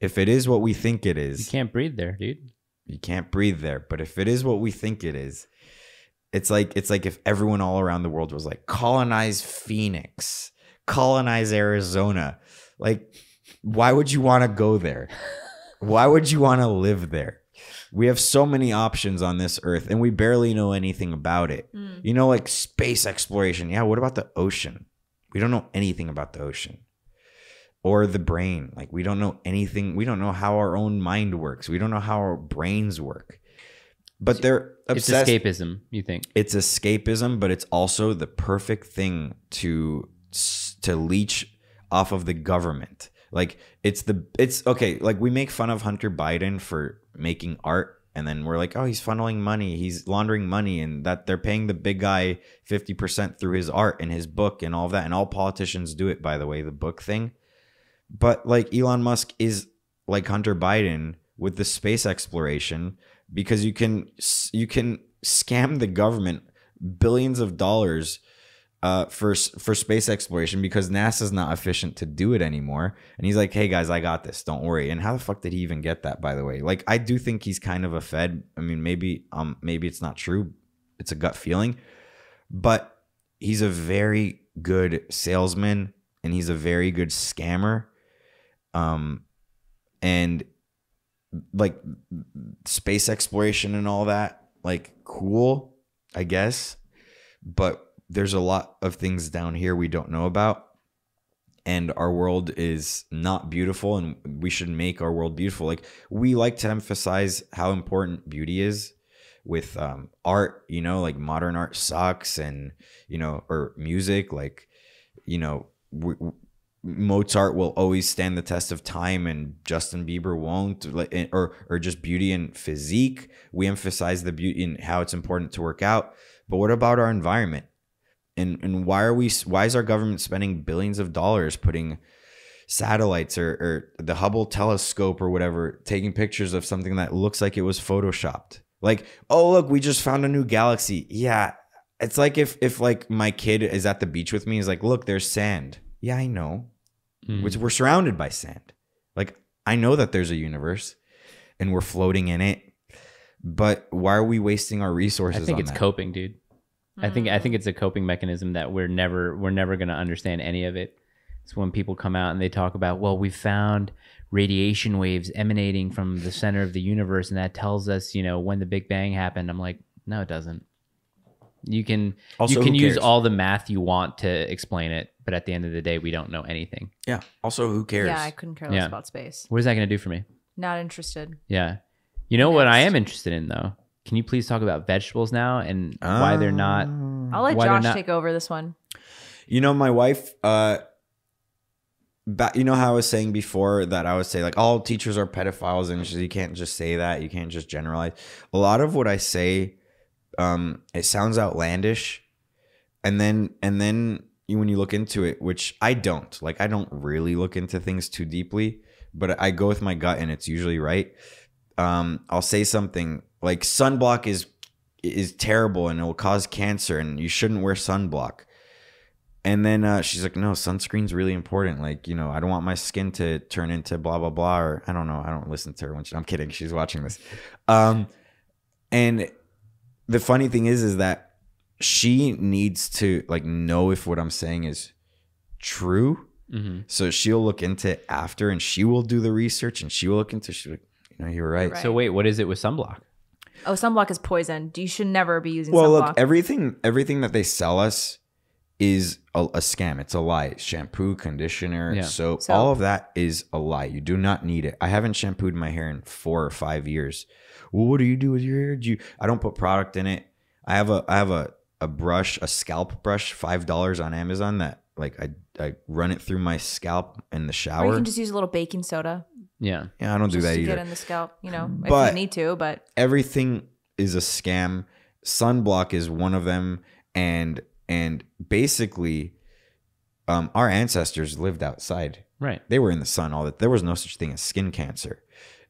If it is what we think it is, you can't breathe there, dude. You can't breathe there. But if it is what we think it is, it's like if everyone all around the world was like colonize Phoenix, colonize Arizona. Like, why would you want to go there? Why would you want to live there? We have so many options on this earth and we barely know anything about it. You know, like space exploration. Yeah, what about the ocean? We don't know anything about the ocean. Or the brain. Like, we don't know anything. We don't know how our own mind works. We don't know how our brains work. But they're obsessed. It's escapism, you think? It's escapism, but it's also the perfect thing to leech off of the government. Like, it's okay. Like, we make fun of Hunter Biden for making art, and then we're like, oh, he's funneling money, he's laundering money, and that they're paying the big guy 50% through his art and his book and all of that. And all politicians do it, by the way, the book thing. But like, Elon Musk is like Hunter Biden with the space exploration, because you can scam the government billions of dollars for space exploration, because NASA's not efficient to do it anymore. And he's like, hey guys, I got this, don't worry. And how the fuck did he even get that, by the way? Like, I do think he's kind of a Fed. I mean, maybe it's not true. It's a gut feeling. But he's a very good salesman and he's a very good scammer. And like, space exploration and all that, like, cool, I guess. But there's a lot of things down here we don't know about, and our world is not beautiful, and we should make our world beautiful. Like, we like to emphasize how important beauty is with art, you know, like modern art sucks, and, you know, or music, like, you know, Mozart will always stand the test of time and Justin Bieber won't, or just beauty and physique. We emphasize the beauty and how it's important to work out. But what about our environment? And why is our government spending billions of dollars putting satellites or the Hubble telescope or whatever, taking pictures of something that looks like it was photoshopped? Like, oh, look, we just found a new galaxy. Yeah. It's like if like my kid is at the beach with me, he's like, look, there's sand. Yeah, I know. We're surrounded by sand. Like, I know that there's a universe and we're floating in it, but why are we wasting our resources on that? I think it's coping, dude. I think it's a coping mechanism that we're never going to understand any of it. It's when people come out and they talk about, well, we found radiation waves emanating from the center of the universe, and that tells us, you know, when the Big Bang happened. I'm like, no, it doesn't. You can use all the math you want to explain it, but at the end of the day, we don't know anything. Yeah. Also, who cares? Yeah, I couldn't care less about space. What is that going to do for me? Not interested. Yeah. You know what I am interested in, though? Can you please talk about vegetables now and why they're not? I'll let Josh take over this one. You know, my wife, you know how I was saying before that I would say, like, all teachers are pedophiles, and you can't just say that. You can't just generalize. A lot of what I say, it sounds outlandish. And then when you look into it, which I don't really look into things too deeply, but I go with my gut and it's usually right. I'll say something like sunblock is terrible and it will cause cancer and you shouldn't wear sunblock. And then she's like, no, sunscreen's really important. Like, you know, I don't want my skin to turn into blah, blah, blah. Or I don't know. I don't listen to her when I'm kidding. She's watching this. And the funny thing is that she needs to like know if what I'm saying is true. Mm-hmm. So she'll look into it after and she will do the research and she will look into, she's like, you know, you're right. So wait, what is it with sunblock? Oh, sunblock is poison. You should never be using sunblock. Well, look, everything that they sell us is a scam. It's a lie. Shampoo, conditioner, soap, all of that is a lie. You do not need it. I haven't shampooed my hair in 4 or 5 years. Well, what do you do with your hair? I don't put product in it. I have a brush, a scalp brush, $5 on Amazon that like I run it through my scalp in the shower. Or you can just use a little baking soda. Yeah, I don't do that either. Get in the scalp, you know, if you need to. But everything is a scam. Sunblock is one of them, and basically, our ancestors lived outside. Right. They were in the sun all that. There was no such thing as skin cancer.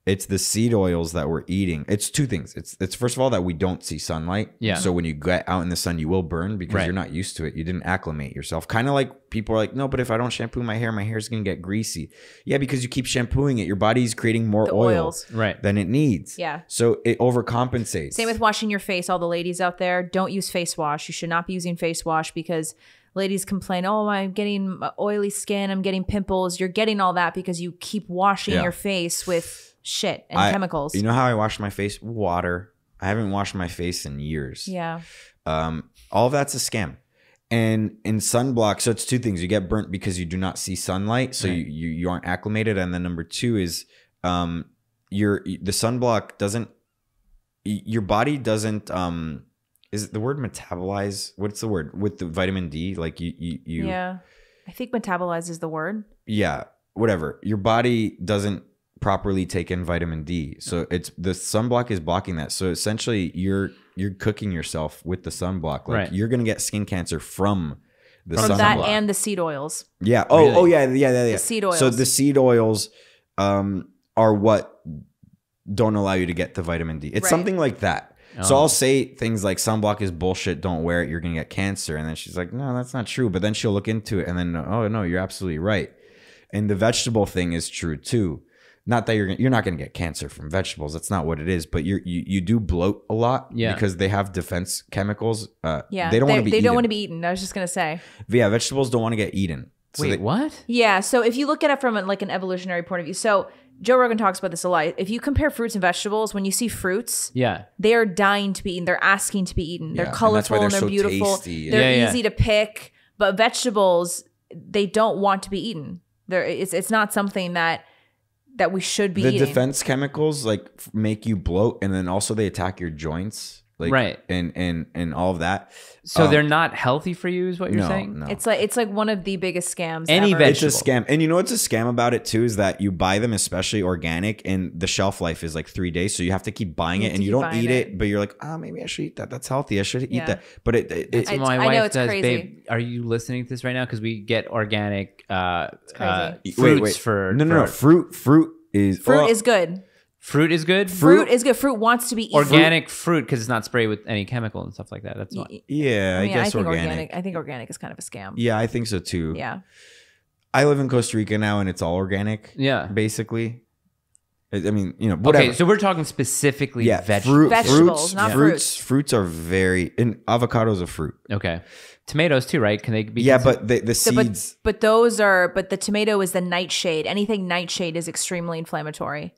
It's the seed oils that we're eating. It's two things. It's first of all that we don't see sunlight. Yeah. So when you get out in the sun, you will burn because you're not used to it. You didn't acclimate yourself. Kind of like people are like, no, but if I don't shampoo my hair's going to get greasy. Yeah, because you keep shampooing it. Your body's creating more oils than it needs. Yeah. So it overcompensates. Same with washing your face. All the ladies out there, don't use face wash. You should not be using face wash because ladies complain, oh, I'm getting oily skin. I'm getting pimples. You're getting all that because you keep washing your face with shit and chemicals. You know how I wash my face? Water. I haven't washed my face in years. Yeah. All of that's a scam. And in sunblock, so it's two things. You get burnt because you do not see sunlight, so you aren't acclimated. And then number two is the sunblock doesn't, your body doesn't, is it the word metabolize? What's the word with the vitamin D? Like you yeah, I think metabolize is the word. Yeah, whatever. Your body doesn't properly take in vitamin D, so it's the sunblock is blocking that. So essentially, you're cooking yourself with the sunblock. Like you're gonna get skin cancer from sunblock. That and the seed oils. Yeah. Oh yeah. The seed oils. So the seed oils are what don't allow you to get the vitamin D. It's something like that. So I'll say things like sunblock is bullshit. Don't wear it. You're going to get cancer. And then she's like, no, that's not true. But then she'll look into it and then, oh no, you're absolutely right. And the vegetable thing is true too. Not that you're not going to get cancer from vegetables. That's not what it is. But you do bloat a lot because they have defense chemicals. Yeah. They don't want to be eaten. They don't want to be eaten. I was just going to say. But yeah, vegetables don't want to get eaten. So wait, what? Yeah. So if you look at it from an evolutionary point of view, so Joe Rogan talks about this a lot. If you compare fruits and vegetables, when you see fruits, they are dying to be eaten. They're asking to be eaten. They're colorful and they're so beautiful. Tasty. They're easy to pick. But vegetables, they don't want to be eaten. It's not something that we should be eating. The defense chemicals make you bloat, and then also they attack your joints. And all of that. So they're not healthy for you, is what you're saying? No. It's like one of the biggest scams ever. Vegetable. It's a scam. And you know what's a scam about it too is that you buy them, especially organic, and the shelf life is like 3 days. So you have to keep buying it, and you don't eat it, but you're like, maybe I should eat that. That's healthy. I should eat that. But it's my wife says, babe, are you listening to this right now? Because we get organic fruits for no. Fruit is good. Fruit is good? Fruit is good. Fruit wants to be eaten. Organic fruit because it's not sprayed with any chemical and stuff like that. That's why. Yeah, I guess organic. I think organic is kind of a scam. Yeah, I think so too. Yeah. I live in Costa Rica now and it's all organic. Yeah. Basically. I mean, whatever. Okay, so we're talking specifically vegetables, not fruits. Fruits are and avocado's a fruit. Okay. Tomatoes too, right? Can they be? Yeah, but the seeds. But the tomato is the nightshade. Anything nightshade is extremely inflammatory.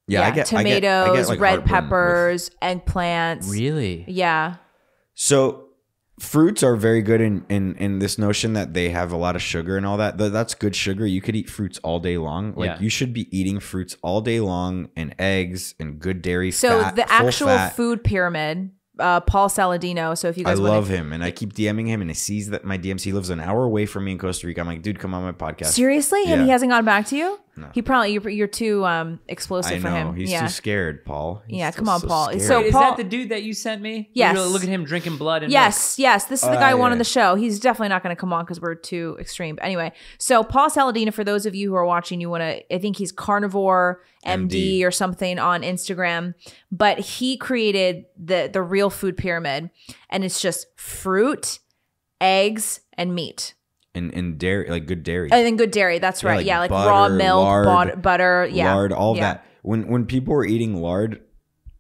Yeah, tomatoes, I get red peppers, eggplants. Really? Yeah. So fruits are very good in this notion that they have a lot of sugar and all that. That's good sugar. You could eat fruits all day long. You should be eating fruits all day long, and eggs and good dairy. So the actual food pyramid. Paul Saladino. So if you guys, I love him, and I keep DMing him, and he sees that my DMs. He lives an hour away from me in Costa Rica. I'm like, dude, come on my podcast. Seriously, and he hasn't gone back to you? No. He probably you're too explosive for him. He's too scared, Paul. Come on, Paul. Scared. So is Paul, that the dude that you sent me? Yes. Look at him drinking blood. And yes. This is the guy I want on the show. He's definitely not going to come on because we're too extreme. But anyway, so Paul Saladino, for those of you who are watching, I think he's Carnivore MD or something on Instagram, but he created the real food pyramid, and it's just fruit, eggs, and meat. And dairy, like good dairy. And then good dairy, that's right. Like butter, raw milk, butter, lard, all that. When people were eating lard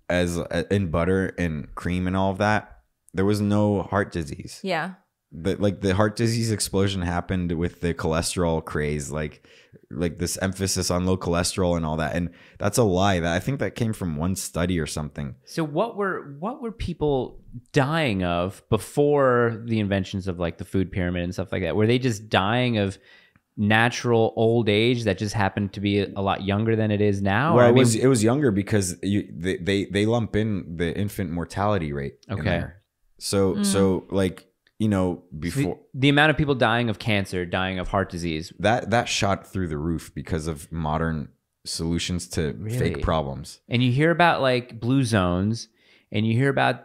in butter and cream and all of that, there was no heart disease. Yeah. But the heart disease explosion happened with the cholesterol craze, like this emphasis on low cholesterol and all that. And that's a lie. That I think that came from one study or something. So what were people dying of before the inventions of the food pyramid and stuff like that? Were they just dying of natural old age that just happened to be a lot younger than it is now? Well, it was younger because they lump in the infant mortality rate. Okay. In there. So before the amount of people dying of cancer, dying of heart disease, that shot through the roof because of modern solutions to fake problems. And you hear about blue zones, and you hear about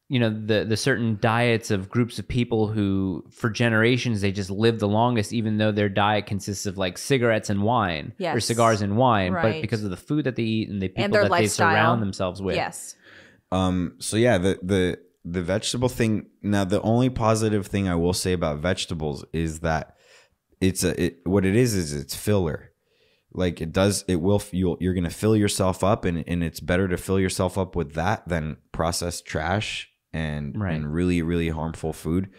the certain diets of groups of people who for generations they just live the longest, even though their diet consists of cigarettes and wine or cigars and wine, but because of the food that they eat and the people that they surround themselves with. Yes. So yeah, the vegetable thing. Now, the only positive thing I will say about vegetables is that what it is it's filler. You're going to fill yourself up, and it's better to fill yourself up with that than processed trash and really, really harmful food.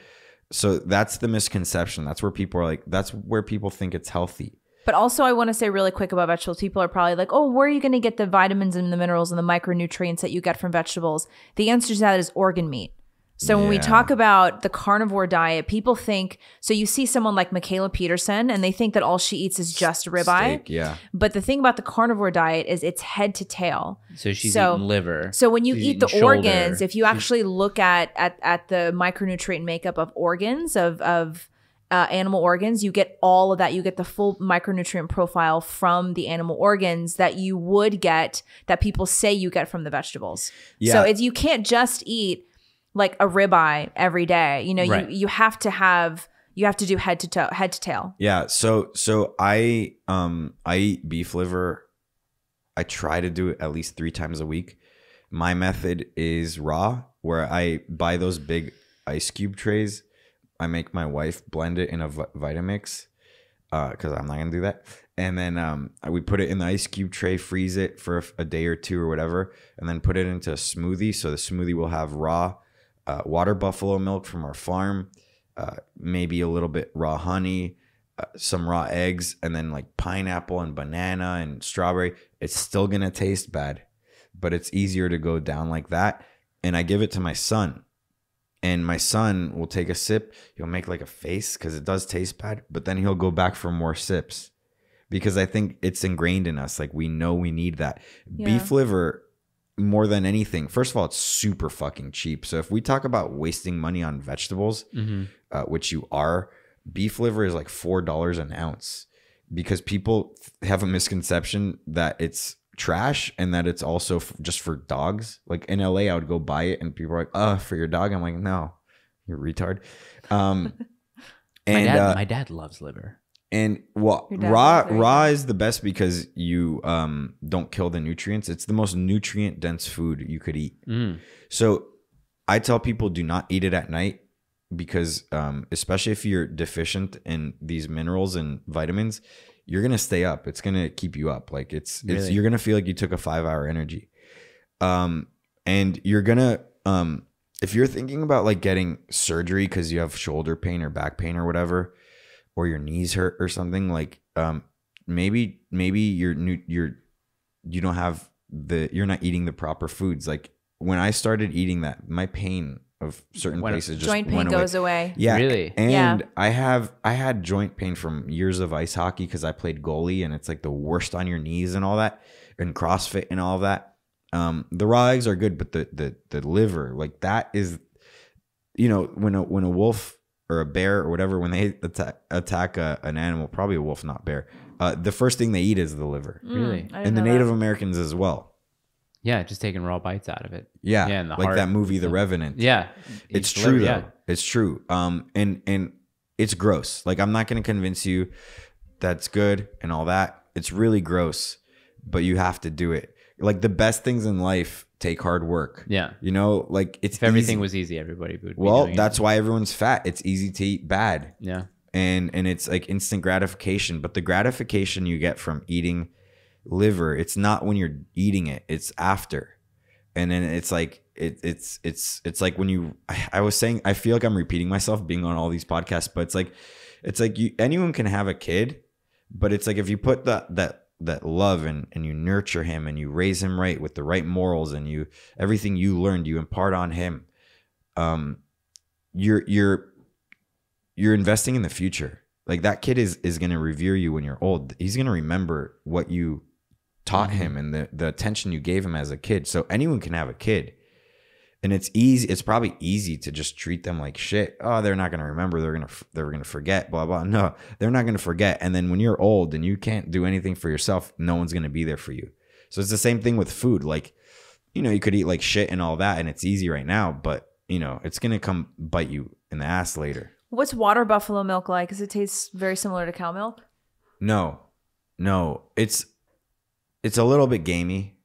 So that's the misconception. That's where people are that's where people think it's healthy. But also I want to say really quick about vegetables. People are probably like, oh, where are you going to get the vitamins and the minerals and the micronutrients that you get from vegetables? The answer to that is organ meat. So when we talk about the carnivore diet, people think, so you see someone like Mikhaila Peterson and they think that all she eats is just ribeye. Steak, yeah. But the thing about the carnivore diet is it's head to tail. So she's eating liver. So when you eat the organs, if you actually look at the micronutrient makeup of organs, of animal organs, you get all of that. You get the full micronutrient profile from the animal organs that you would get, that people say you get from the vegetables. Yeah. So you can't just eat like a ribeye every day. You know, you have to do head to tail. Yeah. So I eat beef liver. I try to do it at least 3 times a week. My method is raw, where I buy those big ice cube trays. I make my wife blend it in a Vitamix, because I'm not gonna do that. And then we put it in the ice cube tray, freeze it for a day or 2 or whatever, and then put it into a smoothie. So the smoothie will have raw water buffalo milk from our farm, maybe a little bit raw honey, some raw eggs, and then like pineapple and banana and strawberry. It's still gonna taste bad, but it's easier to go down like that. And I give it to my son, and my son will take a sip. He'll make like a face because it does taste bad, but then he'll go back for more sips because I think it's ingrained in us. Like we know we need that. Beef liver, more than anything, first of all, it's super fucking cheap. So if we talk about wasting money on vegetables, which you are, beef liver is like $4 an ounce, because people have a misconception that it's trash and that it's also just for dogs. Like in LA, I would go buy it and people are like, for your dog. I'm like, no, you're a retard. My dad loves liver. And raw is the best because you don't kill the nutrients. It's the most nutrient dense food you could eat. So I tell people, do not eat it at night, because especially if you're deficient in these minerals and vitamins, you're gonna stay up. It's gonna keep you up. Like you're gonna feel like you took a 5-hour energy. And you're gonna if you're thinking about like getting surgery because you have shoulder pain or back pain or whatever, or your knees hurt or something, like maybe you're not eating the proper foods. Like when I started eating that, my pain of certain places just joint pain goes away. Yeah, really. And I had joint pain from years of ice hockey because I played goalie, and it's like the worst on your knees and all that, and CrossFit and all that. The raw eggs are good, but the liver, like that is, when a wolf or a bear or whatever, when they attack an animal, probably a wolf, not bear, the first thing they eat is the liver. Really? And the Native Americans as well. Yeah, just taking raw bites out of it. Yeah, and the like heart. that movie, The Revenant. Yeah, it's true though. Yeah. It's true. And it's gross. Like I'm not going to convince you that's good and all that. It's really gross, but you have to do it. Like the best things in life take hard work. Yeah, like if everything was easy, everybody would. Well, that's why everyone's fat. It's easy to eat bad. Yeah, and it's like instant gratification, but the gratification you get from eating liver, it's not when you're eating it, it's after. And then it's like it's like when I was saying, I feel like I'm repeating myself being on all these podcasts, but it's like anyone can have a kid, but it's like if you put that love and you nurture him and you raise him right with the right morals and everything you learned you impart on him, you're investing in the future. Like that kid is going to revere you when you're old. He's going to remember what you taught him and the attention you gave him as a kid. So anyone can have a kid, and it's easy. It's probably easy to just treat them like shit. Oh, they're not going to remember. They're going to forget, blah, blah. No, they're not going to forget. And then when you're old and you can't do anything for yourself, no one's going to be there for you. So it's the same thing with food. Like, you could eat like shit and all that, and it's easy right now, but it's going to come bite you in the ass later. What's water buffalo milk like? Does it taste very similar to cow milk? No, it's a little bit gamey.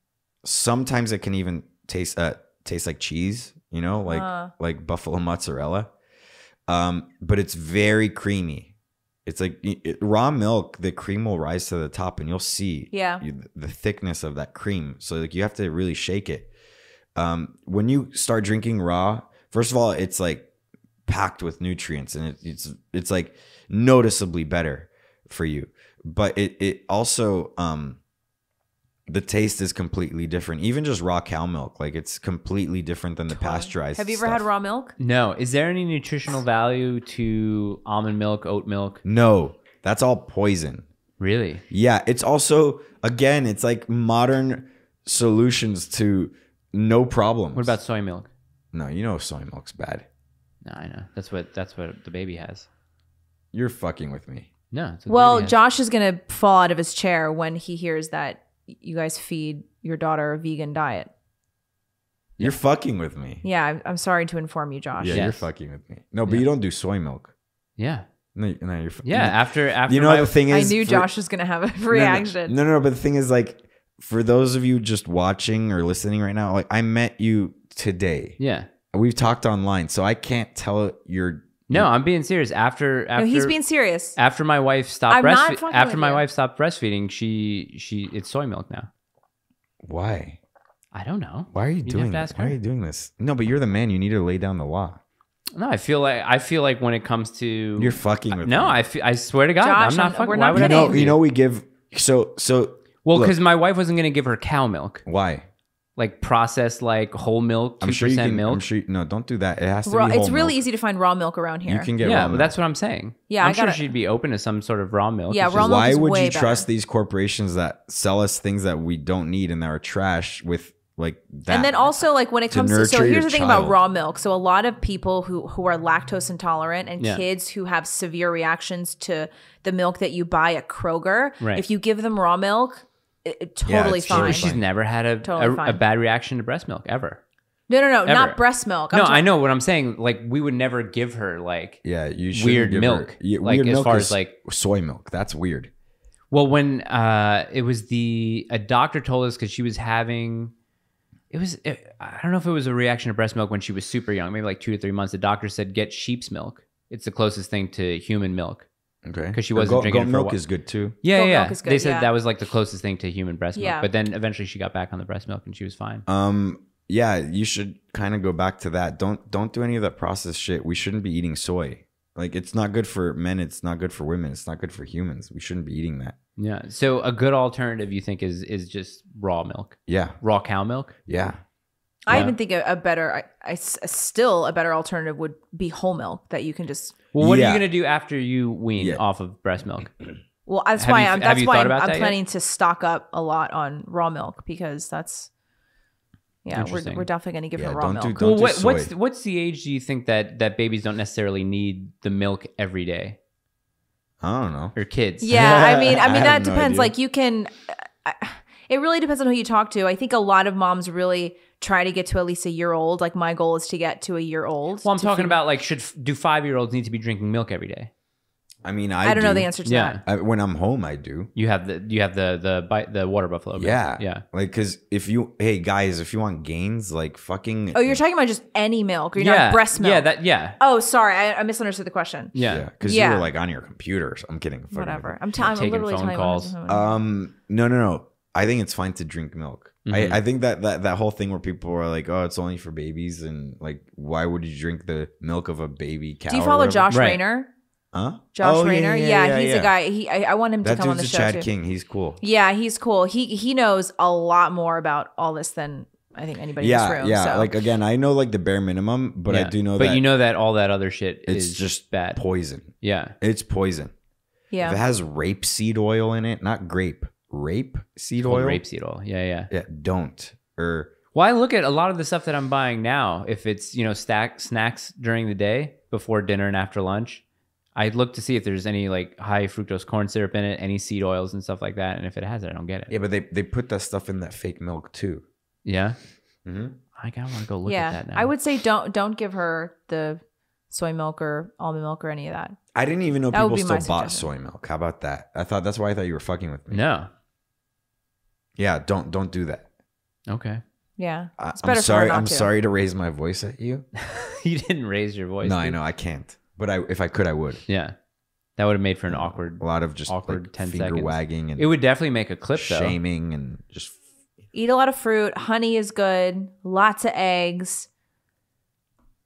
Sometimes it can even taste like cheese, like buffalo mozzarella. But it's very creamy. It's like raw milk, the cream will rise to the top and you'll see the thickness of that cream. So like you have to really shake it. When you start drinking raw, first of all, it's like packed with nutrients and it's like noticeably better for you. but it also the taste is completely different. Even just raw cow milk, like it's completely different than the pasteurized. Have you ever had raw milk? No. Is there any nutritional value to almond milk, oat milk? No, that's all poison. Really? Yeah, it's also, again, it's like modern solutions to no problems. What about soy milk? No, you know soy milk's bad. No, I know. That's what the baby has. You're fucking with me. No. That's what the Well, baby has. Josh is going to fall out of his chair when he hears that you guys feed your daughter a vegan diet. You're fucking with me. Yeah, I'm sorry to inform you, Josh. Yeah, Yes. you're fucking with me. No, but you don't do soy milk. Yeah. No, you're Yeah. After you know, the thing I is, knew Josh was going to have a reaction. No, but the thing is, like, for those of you just watching or listening right now, like, I met you today. Yeah. We've talked online, so I can't tell you're. No, I'm being serious. After No, he's being serious. After my wife stopped I'm not fucking after with my you. wife stopped breastfeeding, she it's soy milk now. Why? I don't know. Why are you You'd doing have to this? ask Why are her. you doing this? No, but you're the man. You need to lay down the law. No, I feel like when it comes to You're fucking with no, me. I swear to God, Josh, I'm not fucking. we're Why not would I kidding. fuck with You know, we give so. Well, look, because my wife wasn't going to give her cow milk, why? like processed, like whole milk, 2% I'm sure you can. milk. I'm sure. No, don't do that. It has to Raw, be whole it's really milk. easy to find raw milk around here. You can get Yeah, raw but milk. that's what I'm saying. Yeah, I'm I sure gotta- she'd be open to some sort of raw milk. Yeah, It's raw just- milk Why is would way you trust better. these corporations that sell us things that we don't need and that are trash with like that? And then also, like, when it to comes to, so nurture here's your the thing about child. raw milk. So a lot of people who are lactose intolerant and Yeah. kids who have severe reactions to the milk that you buy at Kroger, Right. if you give them raw milk, it totally it's fine. totally She's never had Totally a fine. bad reaction to breast milk ever. No, Ever. not breast milk. No, I know what I'm saying. Like, we would never give her like Yeah, you shouldn't weird give milk. Her, yeah, Like, weird as milk far is as, like- soy milk. That's weird. Well, when it was a doctor told us because she was having, I don't know if it was a reaction to breast milk when she was super young, maybe like 2 to 3 months. The doctor said get sheep's milk. It's the closest thing to human milk. Okay, 'Cause she wasn't drinking it goat for a milk while. is good too. Yeah, Goat yeah. milk is good, They said yeah. that was like the closest thing to human breast milk. Yeah. But then eventually she got back on the breast milk and she was fine. Yeah, you should kind of go back to that. Don't do any of that processed shit. We shouldn't be eating soy. Like, it's not good for men. It's not good for women. It's not good for humans. We shouldn't be eating that. Yeah. So a good alternative you think is just raw milk, Yeah, raw cow milk. yeah. I Yeah. even think a better, still a better alternative would be whole milk that you can just. Well, what are Yeah. you gonna do after you wean Yeah. off of breast milk? Well, that's Have why you- I'm. have That's you why thought I'm, about I'm that yet? planning to stock up a lot on raw milk because that's. Yeah, Interesting. we're definitely gonna give Yeah, her raw don't do- milk. don't Well, do soy. what's the age do you think that babies don't necessarily need the milk every day, I don't know. or kids? Yeah, I mean I that have no depends. idea. Like, you can. It really depends on who you talk to. I think a lot of moms really try to get to at least a year old. Like, my goal is to get to a year old. Well, I'm to talking feed- about like do 5-year-olds need to be drinking milk every day? I mean, I don't do. know the answer to Yeah. that. When I'm home, I do. You have the water buffalo. milk. Yeah, Yeah. Like, because hey guys, if you want gains, like fucking. Oh, you're talking about just any milk, or you're Yeah. not breast milk. Yeah. Oh, sorry, I misunderstood the question. Yeah. because Yeah. you were like on your computer. So I'm kidding. Fucking Whatever. I'm taking literally phone telling you calls. what I'm No. I think it's fine to drink milk. Mhm. I think that whole thing where people are like, oh, it's only for babies, and like, why would you drink the milk of a baby cow? Do you or follow whatever? Josh Right. Rayner? Huh? Josh Oh, Rayner? Yeah, he's yeah. a guy. I want him to That come on the dude's a show Chad too. King. He's cool. Yeah, he's cool. He knows a lot more about all this than I think anybody in this room. Yeah. So. Like, again, I know like the bare minimum, but I Yeah. do know But that you know that all that other shit it's is just bad. poison. Yeah. It's poison. yeah. If it has rapeseed oil in it, not grape, rapeseed Called oil. rapeseed oil. Yeah. Yeah, don't. Or Well, I look at a lot of the stuff that I'm buying now. If it's, snacks during the day before dinner and after lunch, I look to see if there's any like high fructose corn syrup in it, any seed oils and stuff like that. And if it has it, I don't get it. yeah, but they put that stuff in that fake milk too. Yeah. Mm-hmm. I want to go look yeah. at that now. I would say don't give her the soy milk or almond milk or any of that. I didn't even know That would people be my still bought suggestion. soy milk. How about that? That's why I thought you were fucking with me. No. Yeah, don't do that. Okay. Yeah. It's I'm better sorry. for her not I'm to. sorry to raise my voice at you. You didn't raise your voice. No, I dude. know I can't. But if I could, I would. Yeah. That would have made for an awkward. A lot of just Awkward like 10 finger seconds. wagging and It would definitely make a clip though. shaming and just. Eat a lot of fruit. Honey is good. Lots of eggs.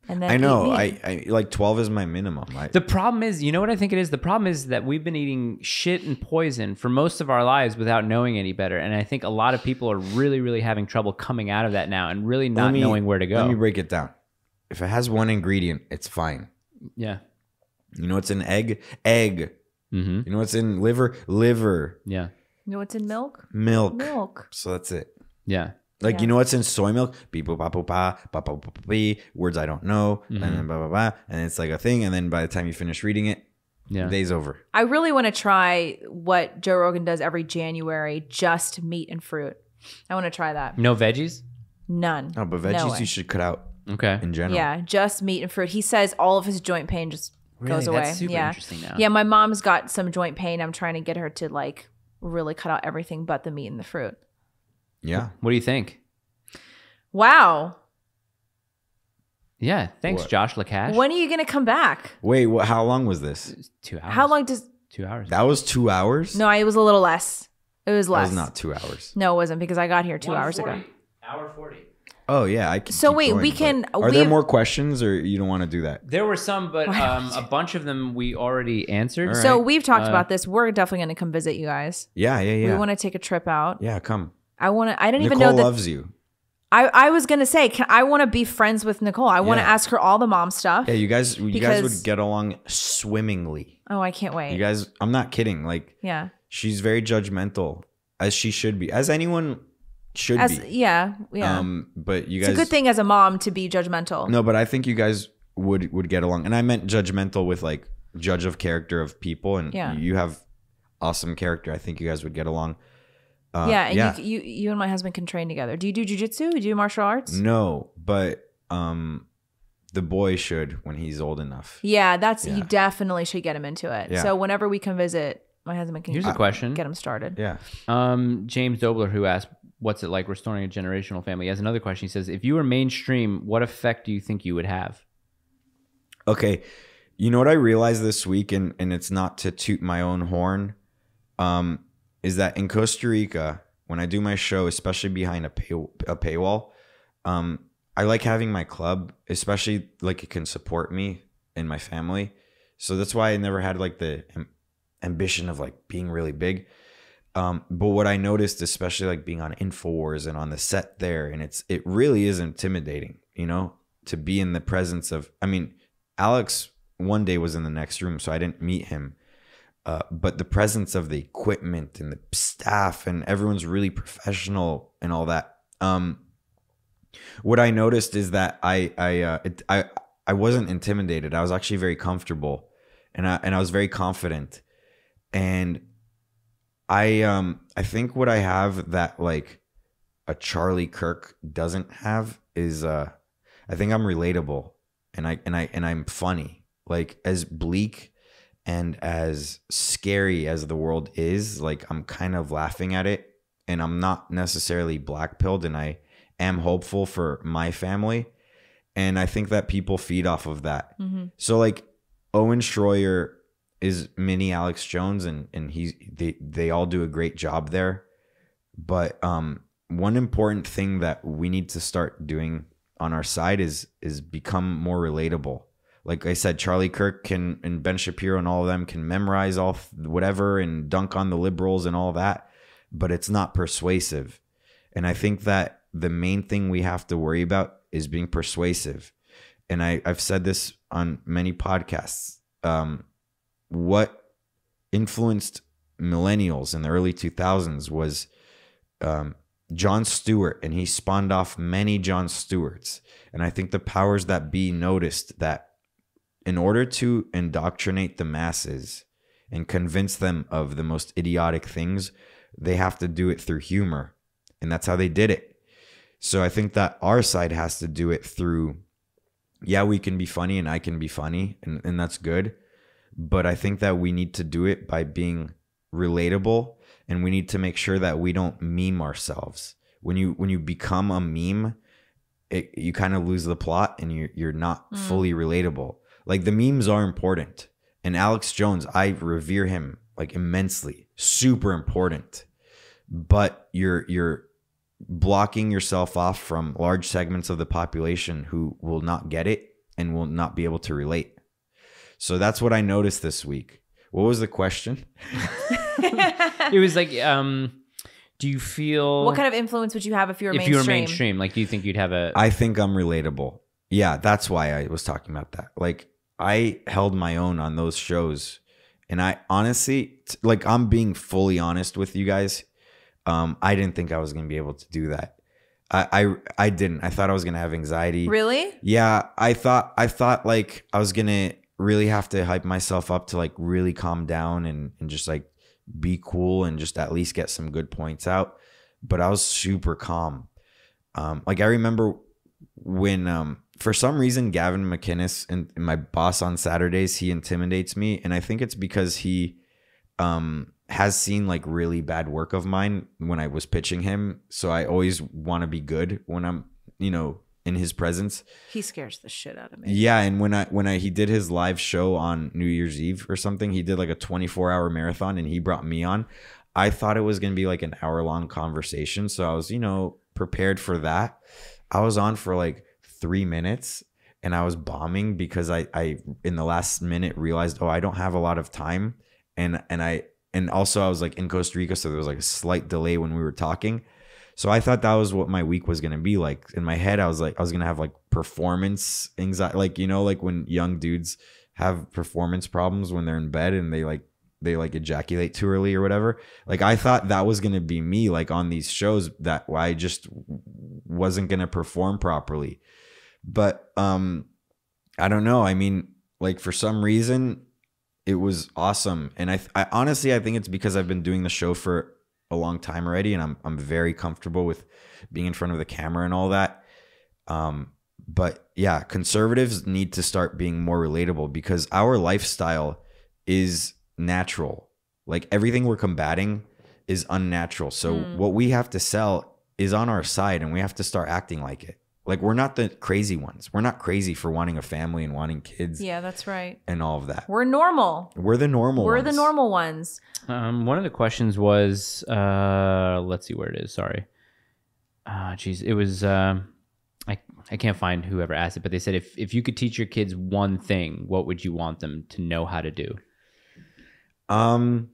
And then I know. I like 12 is my minimum. The problem is, you know what I think it is? The problem is that we've been eating shit and poison for most of our lives without knowing any better. And I think a lot of people are really, really having trouble coming out of that now and really not knowing where to go. Let me break it down. If it has one ingredient, it's fine. Yeah. You know what's in egg? Egg. Mm-hmm. You know what's in liver? Liver. Yeah. You know what's in milk? Milk. So that's it. Yeah. Like, you know what's in soy milk? Beep, boop, ba, boop, ba, ba, ba, ba, ba, words I don't know. And then blah, blah, blah. And it's like a thing. And then by the time you finish reading it, the day's over. I really want to try what Joe Rogan does every January, just meat and fruit. I want to try that. No veggies? None. Oh, but veggies you should cut out. Okay. In general. Yeah, just meat and fruit. He says all of his joint pain just goes away. That's super interesting now. Yeah, my mom's got some joint pain. I'm trying to get her to like really cut out everything but the meat and the fruit. Yeah. What do you think? Wow. Yeah. Thanks, Josh Lekach. When are you going to come back? Wait, how long was this? 2 hours. How long does... 2 hours. That was 2 hours? No, it was a little less. It was less. That was not 2 hours. No, it wasn't because I got here 2 hours ago. Hour 40. Oh, yeah. I can So keep wait, going, we can... Are there more questions or you don't want to do that? There were some, but a bunch of them we already answered. All So right. we've talked about this. We're definitely going to come visit you guys. Yeah. We want to take a trip out. Yeah, come. I didn't even Nicole know that... loves you. I was going to say, I want to be friends with Nicole. I want to ask her all the mom stuff. Yeah, you guys would get along swimmingly. Oh, I can't wait. You guys, I'm not kidding. Like, yeah. She's very judgmental, as she should be, as anyone should be. Yeah. But you guys, it's a good thing as a mom to be judgmental. No, but I think you guys would get along, and I meant judgmental with like judge of character of people, and you have awesome character. I think you guys would get along. You and my husband can train together. Do you do jujitsu? Do you do martial arts? No, but the boy should when he's old enough. Yeah, you definitely should get him into it. Yeah. So whenever we can visit, my husband can. Here's a question. Get him started. Yeah. James Dobler, who asked, "What's it like restoring a generational family?" He has another question. He says, "If you were mainstream, what effect do you think you would have?" Okay, you know what I realized this week, and it's not to toot my own horn. Is that in Costa Rica, when I do my show, especially behind a paywall, I like having my club, especially like it can support me and my family. So that's why I never had like the ambition of like being really big. But what I noticed, especially like being on InfoWars and on the set there, and it really is intimidating, you know, to be in the presence of, I mean, Alex one day was in the next room, so I didn't meet him. But the presence of the equipment and the staff and everyone's really professional and all that. What I noticed is that I wasn't intimidated. I was actually very comfortable, and I was very confident. And I think what I have that like a Charlie Kirk doesn't have is I think I'm relatable, and I'm funny. Like, as bleak and as scary as the world is, like, I'm kind of laughing at it, and I'm not necessarily black-pilled, and I am hopeful for my family. And I think that people feed off of that. Mm-hmm. So like Owen Schroyer is mini Alex Jones, and they all do a great job there. But one important thing that we need to start doing on our side is become more relatable. Like I said, Charlie Kirk and Ben Shapiro and all of them can memorize all whatever and dunk on the liberals and all that, but it's not persuasive. And I think that the main thing we have to worry about is being persuasive. And I've said this on many podcasts. What influenced millennials in the early 2000s was Jon Stewart, and he spawned off many Jon Stewarts. And I think the powers that be noticed that in order to indoctrinate the masses and convince them of the most idiotic things, they have to do it through humor. And that's how they did it. So I think that our side has to do it through, we can be funny and I can be funny, and that's good. But I think that we need to do it by being relatable, and we need to make sure that we don't meme ourselves. When you become a meme, you kind of lose the plot, and you're not fully relatable. Like, the memes are important. And Alex Jones, I revere him like immensely, super important. But you're blocking yourself off from large segments of the population who will not get it. and will not be able to relate. So that's what I noticed this week. What was the question? It was like, do you feel... What kind of influence would you have if you were mainstream? If you were mainstream, like, do you think you'd have a... I think I'm relatable. Yeah, that's why I was talking about that. Like, I held my own on those shows. And I honestly, like, I'm being fully honest with you guys. I didn't think I was going to be able to do that. I didn't. I thought I was going to have anxiety. Really? Yeah. I thought like I was going to really have to hype myself up to like really calm down and just like be cool and just at least get some good points out. But I was super calm. Like I remember when, for some reason, Gavin McInnes and my boss on Saturdays, he intimidates me. And I think it's because he, has seen like really bad work of mine when I was pitching him. So I always want to be good when I'm, in his presence. He scares the shit out of me. Yeah. And when he did his live show on New Year's Eve or something, he did like a 24-hour marathon and he brought me on. I thought it was going to be like an hour-long conversation. So I was, prepared for that. I was on for like 3 minutes and I was bombing because I in the last minute realized, I don't have a lot of time. And also I was like in Costa Rica, so there was like a slight delay when we were talking. So I thought that was what my week was going to be like. In my head, I was going to have like performance anxiety, like, like when young dudes have performance problems when they're in bed and they ejaculate too early or whatever. Like I thought that was going to be me, like on these shows that I just wasn't going to perform properly. But I don't know. I mean, like for some reason it was awesome. And I honestly, I think it's because I've been doing the show for a long time already, and I'm very comfortable with being in front of the camera and all that. But yeah, conservatives need to start being more relatable because our lifestyle is natural. Like everything we're combating is unnatural. So what we have to sell is on our side, and we have to start acting like it. Like we're not the crazy ones. We're not crazy for wanting a family and wanting kids. Yeah, that's right. And all of that. We're normal. We're the normal ones. We're the normal ones. One of the questions was, let's see where it is. Sorry. Geez, it was, I can't find whoever asked it, but they said, if you could teach your kids one thing, what would you want them to know how to do? Hunt.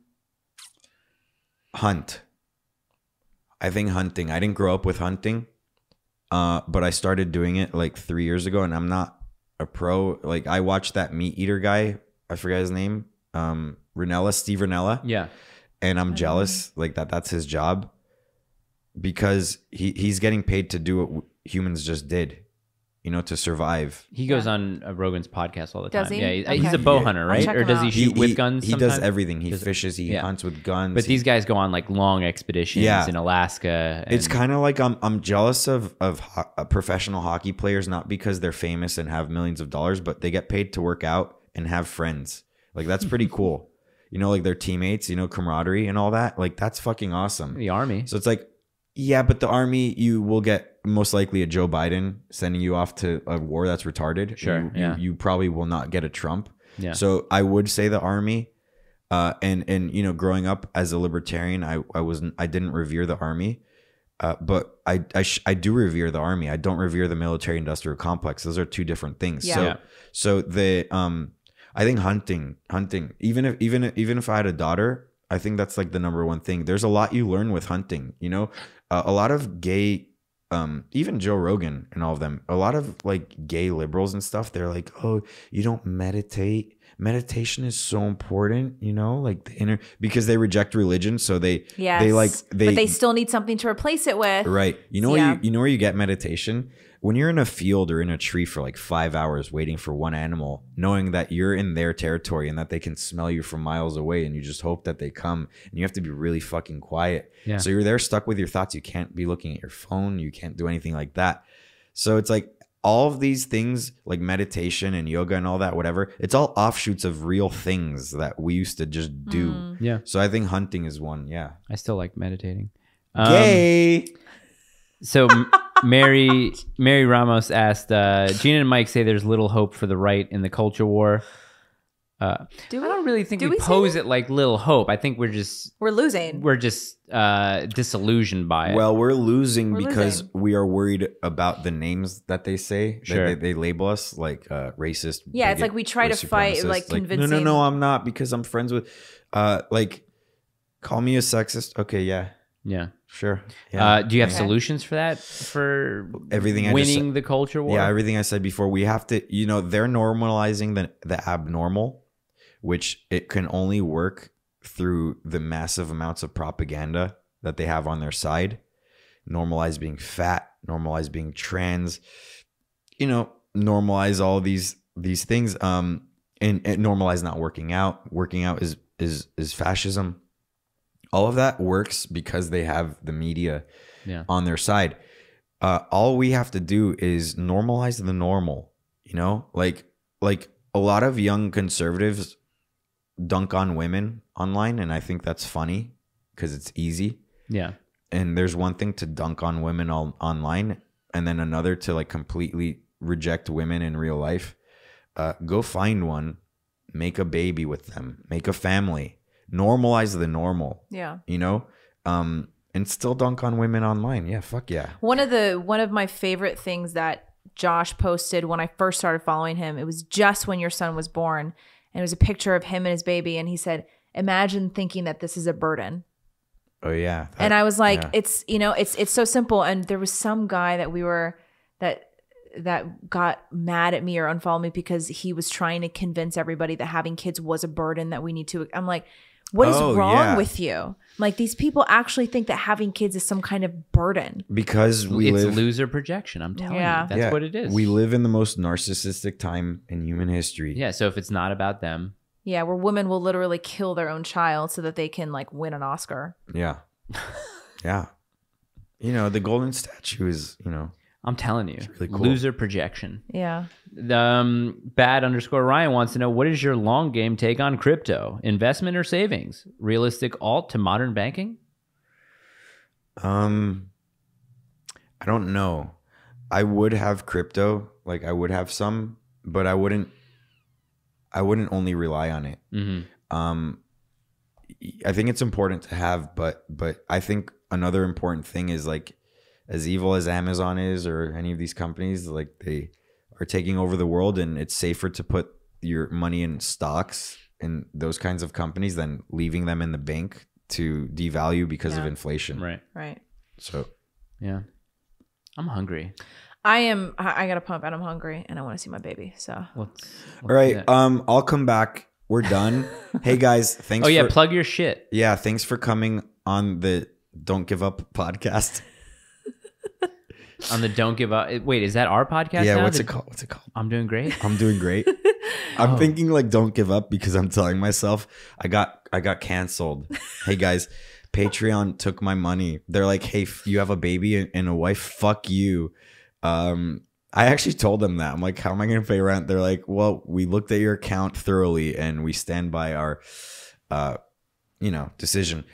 I think hunting. I didn't grow up with hunting. But I started doing it like 3 years ago, and I'm not a pro. Like I watched that meat eater guy. I forgot his name. Steve Rinella. Yeah. And I'm jealous like that's his job because he's getting paid to do what humans just did, to survive. He goes on Rogan's podcast all the time. Does he? Yeah, Okay. he's a bow hunter, right? Or does he shoot with guns? He does everything. He fishes. He hunts with guns. But these guys go on like long expeditions in Alaska. It's kind of like I'm jealous of professional hockey players, not because they're famous and have millions of dollars, but they get paid to work out and have friends. Like that's pretty cool. Like their teammates, camaraderie and all that. Like that's fucking awesome. The army. So it's like, yeah, but the army, you will get most likely a Joe Biden sending you off to a war that's retarded. Sure. You probably will not get a Trump. Yeah. So I would say the army, and growing up as a libertarian, I didn't revere the army, but I do revere the army. I don't revere the military industrial complex. Those are two different things. Yeah. So the I think hunting, even if I had a daughter, I think that's like the number one thing. There's a lot you learn with hunting, a lot of gay, even Joe Rogan and all of them, a lot of like gay liberals and stuff. They're like, oh, you don't meditate. Meditation is so important, like because they reject religion. So but they still need something to replace it with. Right. Where you get meditation? When you're in a field or in a tree for like 5 hours waiting for one animal, knowing that you're in their territory and that they can smell you from miles away, and you just hope that they come, and you have to be really fucking quiet. Yeah. So you're there stuck with your thoughts. You can't be looking at your phone. You can't do anything like that. So it's like all of these things like meditation and yoga and all that, whatever, it's all offshoots of real things that we used to just do. Yeah. So I think hunting is one. Yeah. I still like meditating. Gay. So Mary Ramos asked, Gina and Mike say there's little hope for the right in the culture war. I don't really think we pose it like Lil Hope. I think we're losing. We're just disillusioned by it. Well, we're losing because we are worried about the names that they say. Sure. That they label us like racist. Yeah, it's like we try to fight, like convincing. No, I'm not, because I'm friends with, like, call me a sexist. Okay, yeah. Yeah. Sure. Yeah. Do you have solutions for that? For everything winning the culture war? Yeah, everything I said before. We have to, they're normalizing the abnormal, which it can only work through the massive amounts of propaganda that they have on their side. Normalize being fat, normalize being trans, normalize all these things. And normalize not working out. Working out is fascism. All of that works because they have the media on their side. All we have to do is normalize the normal, like a lot of young conservatives dunk on women online, and I think that's funny because it's easy. Yeah. And there's one thing to dunk on women online, and then another to like completely reject women in real life. Go find one, make a baby with them, make a family, normalize the normal. Yeah. And still dunk on women online. Yeah, fuck yeah. One of my favorite things that Josh posted when I first started following him, it was just when your son was born. And it was a picture of him and his baby. And he said, imagine thinking that this is a burden. Oh, yeah. And I was like, it's so simple. And there was some guy that got mad at me or unfollowed me because he was trying to convince everybody that having kids was a burden that we need to. I'm like, what is wrong with you? Like, these people actually think that having kids is some kind of burden. Because it's loser projection. I'm telling you. That's what it is. We live in the most narcissistic time in human history. Yeah. So if it's not about them. Yeah. Where women will literally kill their own child so that they can like win an Oscar. Yeah. Yeah. The golden statue is, I'm telling you, really cool. Loser projection. Yeah. Bad_Ryan wants to know, what is your long game take on crypto? Investment or savings? Realistic alt to modern banking? I don't know. I would have crypto, like I would have some, but I wouldn't only rely on it. Mm-hmm. I think it's important to have, but I think another important thing is, like, as evil as Amazon is or any of these companies, like, they are taking over the world, and it's safer to put your money in stocks in those kinds of companies than leaving them in the bank to devalue because of inflation. Right. So, yeah. I'm hungry. I got to pump and I'm hungry and I want to see my baby. So all right. I'll come back. We're done. Hey guys, thanks. Plug your shit. Yeah. Thanks for coming on the Don't Give Up podcast. On the Don't Give Up. Wait, is that our podcast? Yeah. Now? What's it called? I'm doing great. I'm doing great. I'm thinking like Don't Give Up because I'm telling myself I got canceled. Hey guys, Patreon took my money. They're like, hey, you have a baby and a wife. Fuck you. I actually told them that. I'm like, how am I going to pay rent? They're like, well, we looked at your account thoroughly and we stand by our, decision.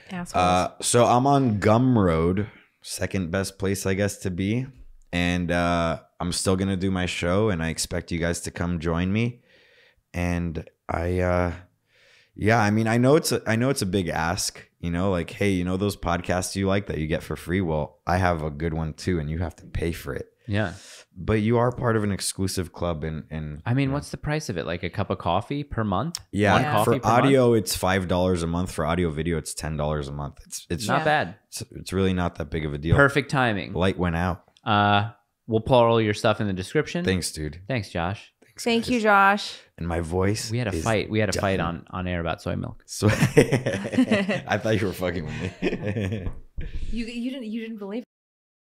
So I'm on Gumroad, second best place, I guess, to be. And I'm still going to do my show, and I expect you guys to come join me. And I know it's a big ask, like, hey, those podcasts you like that you get for free? Well, I have a good one too, and you have to pay for it. Yeah. But you are part of an exclusive club, and I mean, what's the price of it? Like a cup of coffee per month? Yeah. One coffee for audio, it's $5 a month. For audio video, it's $10 a month. It's not bad. It's really not that big of a deal. Perfect timing. Light went out. We'll put all your stuff in the description. Thanks, dude. Thanks, Josh. Thank you, Josh. And my voice. We had a fight. We had a fight on air about soy milk. I thought you were fucking with me. You didn't believe